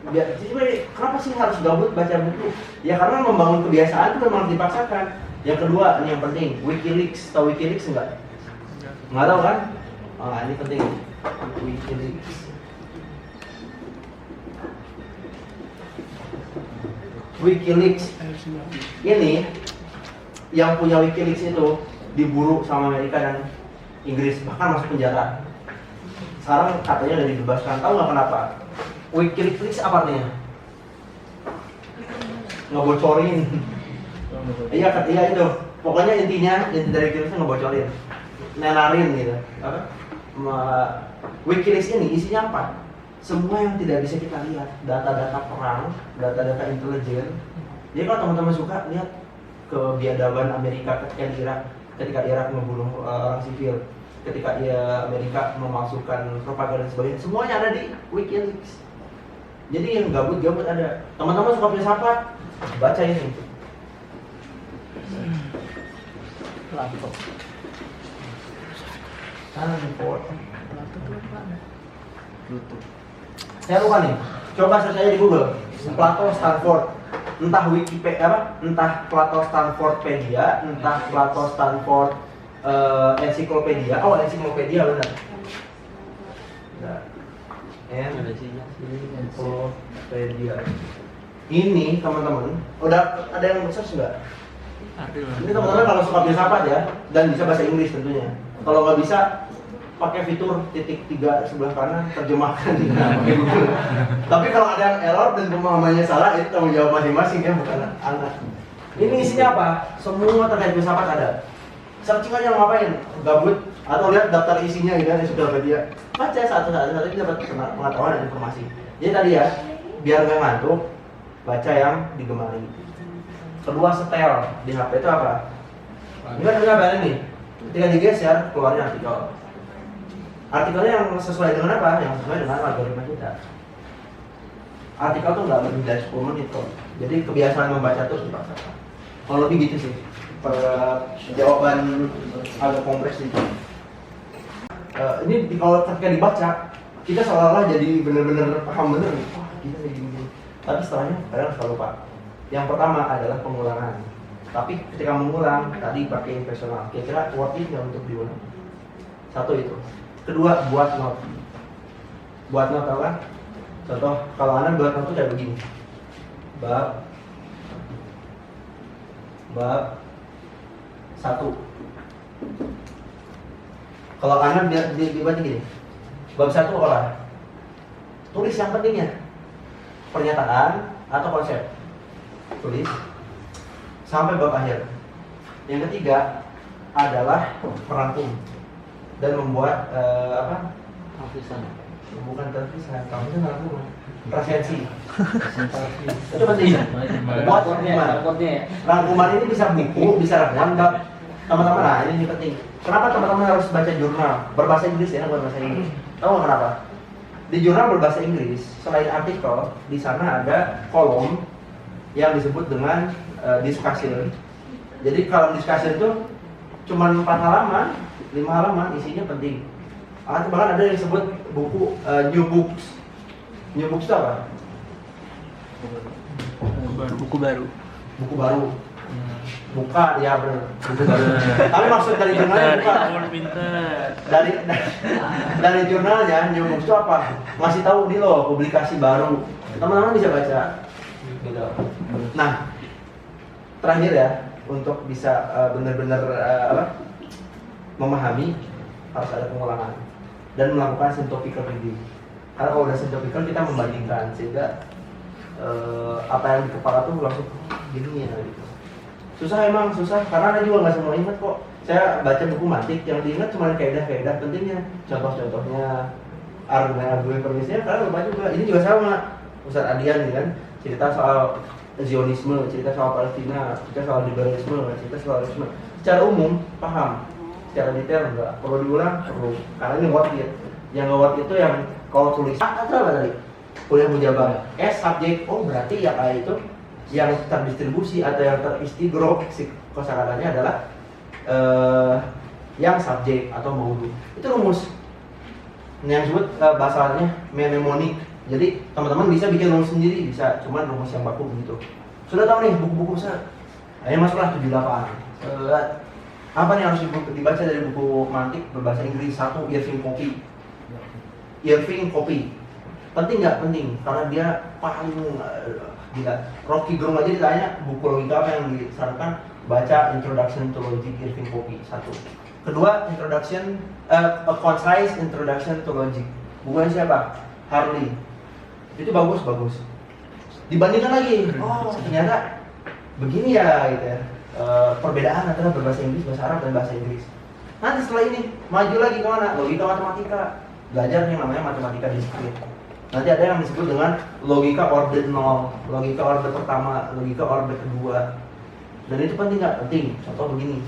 kenapa sih harus gabut baca buku? Ya karena membangun kebiasaan itu memang dipaksakan. Yang kedua, ini yang penting, WikiLeaks. Tahu WikiLeaks enggak? Nggak tahu kan? Ini penting, WikiLeaks. WikiLeaks ini, yang punya WikiLeaks itu diburu sama Amerika dan Inggris, bahkan masuk penjara. Sekarang katanya udah dibebaskan. Tahu nggak kenapa? WikiLeaks apa artinya? Ngebocorin. Iya itu. Pokoknya inti dari WikiLeaks ngebocorin, nenarin gitu. WikiLeaks ini isinya apa? Semua yang tidak bisa kita lihat, data-data perang, data-data intelijen. Jadi kalau teman-teman suka lihat kebiadaban Amerika ketika Irak membunuh orang sipil. Ketika Amerika memasukkan propaganda dan sebagainya, semuanya ada di WikiLeaks. Jadi yang gabut ada. Teman-teman suka filsafat, baca ini. Plato. Stanford. Plato tuh apa? Pluto. Saya lupa nih. Coba search aja di Google. Plato Stanford. Entah Wikipedia apa? Entah Plato Stanfordpedia, entah Plato Stanford ensiklopedia. Oh, ensiklopedia benar. Nah, ensiklopedia. Ini teman-teman, udah ada yang search nggak? Ini teman-teman kalau suka filsafat ya, dan bisa bahasa Inggris tentunya. Kalau nggak bisa, pakai fitur titik 3 sebelah kanan, terjemahkan. Pakai Google. Tapi kalau ada yang error dan pemahamannya salah, itu tanggung jawab masing-masing ya, bukan anak. Ini isinya apa? Semua terkait filsafat ada. Searching aja ngapain? Gabut atau lihat daftar isinya gitu kan, ensiklopedia. Baca satu-satu kita dapat pengetahuan dan informasi. Jadi tadi ya, biar nggak ngantuk, baca yang digemari. Kedua, setel di HP itu apa? Ini kan apa nih? Ketika digeser, keluarnya artikel. Artikelnya yang sesuai dengan apa? Yang sesuai dengan algoritma kita. Artikel tuh nggak lebih dari 10 menit kok. Jadi kebiasaan membaca tuh dipaksakan. Kalau lebih gitu sih. Jawaban agak kompres itu. Ini kalau ketika dibaca, kita seolah-olah jadi benar-benar paham bener. Wah, kita kayak gini. Tapi setelahnya kadang suka lupa. Yang pertama adalah pengulangan. Tapi ketika mengulang, tadi pakai impersonal. Kira-kira worth it nggak untuk diulang? Satu itu. Kedua, buat note. Buat note apa? Contoh, kalau anak buat note tuh kayak begini. Bab 1. Kalau anak dibaca gini. Bab 1 olah. Tulis yang pentingnya. Pernyataan atau konsep. Tulis sampai bab akhir. Yang ketiga adalah merangkum dan membuat Terpisah. bukan terpisah, kamu itu merangkum resensi. Itu penting. Buat rangkuman ini bisa buku, bisa rangkuman bab. Teman-teman, nah ini penting. Kenapa teman-teman harus baca jurnal berbahasa Inggris ya, bukan bahasa Inggris? Tahu nggak kenapa? Di jurnal berbahasa Inggris, selain artikel, di sana ada kolom yang disebut dengan discussion. Jadi kalau discussion itu cuma 4 halaman, 5 halaman, isinya penting. Bahkan ada yang disebut buku new books. New books itu apa? Buku baru. Buku baru. Buka, ya benar. Buku baru. Tapi maksud dari jurnalnya bukan. Dari jurnalnya new books itu apa? Ngasih tahu nih loh publikasi baru. Teman-teman bisa baca. Gitu. Nah, terakhir ya, untuk bisa benar-benar memahami, harus ada pengulangan dan melakukan synoptical reading. Karena kalau udah synoptical kita membandingkan sehingga apa yang di kepala tuh langsung gini ya gitu. Susah emang susah karena ada juga nggak semua ingat kok. Saya baca buku matik yang diingat cuma kaidah-kaidah pentingnya, contoh-contohnya, argumen-argumen permisnya. Karena lupa juga. Ini juga sama. Ustaz Adian kan cerita soal Zionisme, cerita soal Palestina, cerita soal liberalisme, cerita soal Islam. Secara umum paham, secara detail enggak perlu diulang, perlu. Karena ini worth it. Yang nggak worth itu yang kalau tulis atau apa tadi? Kuliah mujabah. Subjek. Oh berarti yang A itu yang terdistribusi atau yang teristigrok kosakatanya adalah yang subjek atau maudu. Itu rumus. Yang disebut bahasanya mnemonik. Jadi teman-teman bisa bikin rumus sendiri, bisa, cuman rumus yang baku begitu. Sudah tahu nih buku-buku besar. Ayo masuklah 78. Apa nih harus dibaca dari buku mantik berbahasa Inggris? 1, Irving Copy. Penting nggak? Penting, karena dia paling gila. Rocky Gerung aja ditanya buku logika apa yang disarankan, baca Introduction to Logic Irving Copy. 1. Kedua, A Concise Introduction to Logic. Bukunya siapa? Harley. Itu bagus. Dibandingkan lagi, oh ternyata begini ya gitu ya. Perbedaan antara berbahasa Inggris, bahasa Arab dan bahasa Inggris. Nanti setelah ini maju lagi ke mana? Logika matematika. Belajar yang namanya matematika diskrit. Nanti ada yang disebut dengan logika orde 0, logika orde pertama, logika orde kedua. Dan itu penting nggak? Penting. Contoh begini.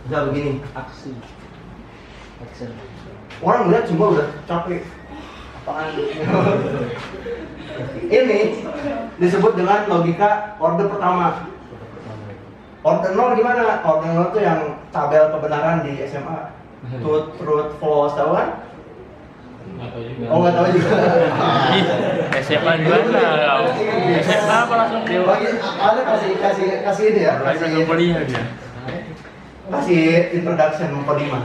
Bisa begini. Aksi. Excel. Orang melihat semua udah capek. Apaan? Ini disebut dengan logika order pertama. Order 0 gimana? Order 0 itu yang tabel kebenaran di SMA. Truth, false, tahu kan? Oh, nggak tahu juga. SMA gimana kau? SMA apa langsung dia? Ada kasih ini ya. Langsung kuliah dia. Kasih introduction mukadimah.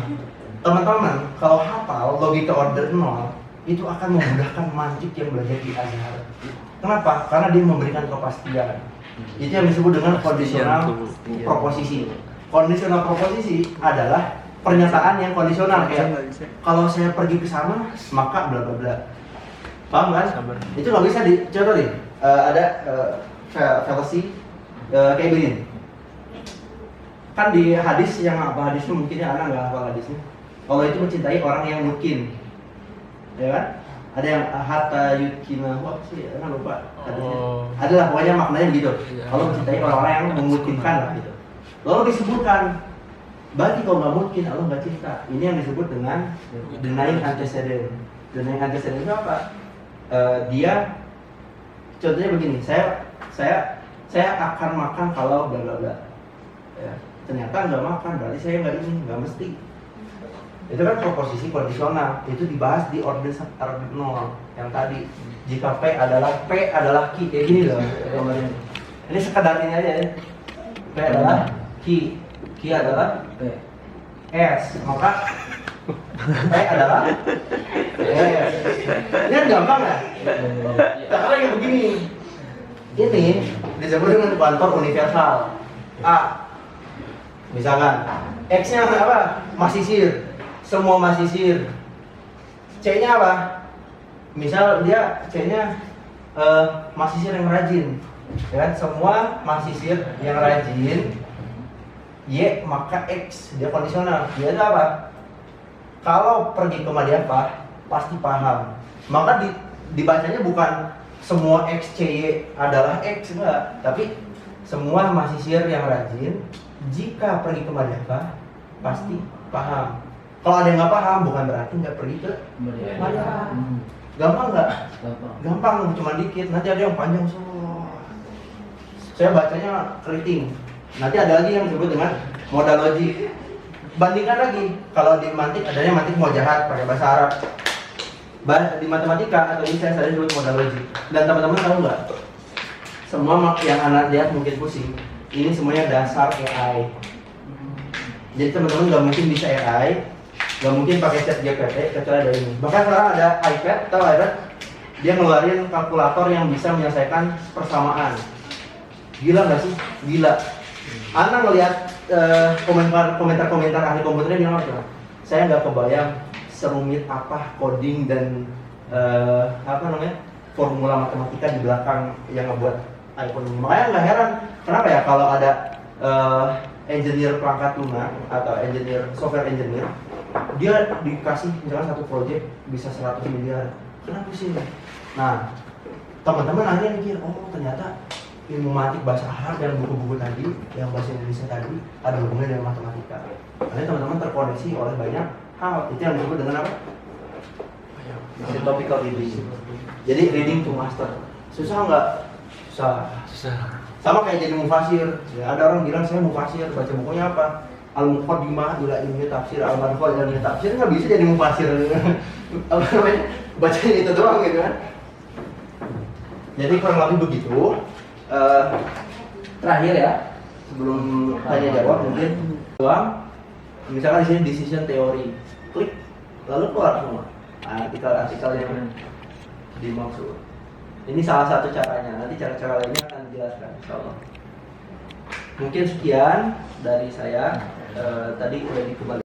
Teman-teman, kalau hafal logika order 0 itu akan memudahkan mantik yang belajar di Azhar. Kenapa? Karena dia memberikan kepastian. Itu yang disebut dengan kondisional proposisi. Kondisional proposisi adalah pernyataan yang kondisional kayak kalau saya pergi ke sana maka bla bla bla. Paham kan? Itu nggak bisa dicontoh nih. Ada fallacy kayak gini. Kan di hadis yang apa hadisnya mungkinnya anak nggak hafal hadisnya. Allah itu mencintai orang yang mungkin, ya kan? Ada yang hatta yukina apa sih? Anak lupa. Adalah pokoknya maknanya begitu. Allah mencintai orang-orang yang memungkinkan lah gitu. Lalu disebutkan bagi kalau nggak mungkin Allah nggak cinta. Ini yang disebut dengan denying antecedent. Denying antecedent itu apa? Dia contohnya begini. Saya akan makan kalau bla bla bla. Ya, ternyata nggak makan berarti saya nggak mesti. Itu kan proposisi kondisional. Itu dibahas di order 0 yang tadi. Jika P adalah Q kayak gini loh gambarnya. Ini sekedar ini aja ya. P adalah Q. Q adalah S, maka P adalah S. Ini kan gampang ya? Karena yang begini, ini disebut dengan kuantum universal. A, misalkan X-nya apa? Masisir, semua masisir. C-nya apa? Misal dia C-nya masisir yang rajin, ya kan? Semua masisir yang rajin. Y maka X dia kondisional. Dia itu apa? Kalau pergi ke Madiafah pasti paham. Maka dibacanya bukan semua X C Y adalah X enggak, tapi semua masisir yang rajin jika pergi ke Madiafah pasti paham. Kalau ada yang nggak paham bukan berarti nggak pergi ke Madiafah. Gampang nggak? Gampang, cuma dikit. Nanti ada yang panjang semua. Saya bacanya keriting. Nanti ada lagi yang disebut dengan modal logik. Bandingkan lagi, kalau di mantik adanya mantik mujahat pakai bahasa Arab. Di matematika atau ini saya disebut modal logik. Dan teman-teman tahu nggak? Semua yang anak lihat mungkin pusing. Ini semuanya dasar AI. Jadi teman-teman nggak mungkin bisa AI, nggak mungkin pakai chat GPT kecuali ada ini. Bahkan sekarang ada iPad, tahu iPad? Dia ngeluarin kalkulator yang bisa menyelesaikan persamaan. Gila nggak sih? Gila. Anda ngelihat komentar ahli komputernya bilang apa? Saya nggak kebayang serumit apa coding dan formula matematika di belakang yang ngebuat iPhone ini. Makanya nggak heran kenapa ya kalau ada engineer perangkat lunak atau software engineer, dia dikasih misalkan satu project bisa 100 miliar. Kenapa sih? Nah, teman-teman akhirnya mikir, oh ternyata ilmu matematik bahasa Arab dan buku-buku tadi yang bahasa Indonesia tadi ada hubungannya dengan matematika. Karena teman-teman terkoneksi oleh banyak hal. Itu yang disebut dengan apa? Topical reading. Jadi reading to master. Susah nggak? Susah. Sama kayak jadi mufasir. Ya, ada orang bilang saya mufasir, baca bukunya apa? Al-Muqaddimah ila ilmi tafsir, Al-Manhaj ila ilmi tafsir, nggak bisa jadi mufasir. Apa namanya? Bacanya itu doang gitu kan. Jadi kurang lebih begitu. Terakhir ya, sebelum tanya jawab mungkin doang. Misalkan di sini decision theory, klik lalu keluar semua artikel-artikel yang dimaksud. Ini salah satu caranya. Nanti cara-cara lainnya akan dijelaskan, insyaallah. Mungkin sekian dari saya. Tadi udah dikembalikan.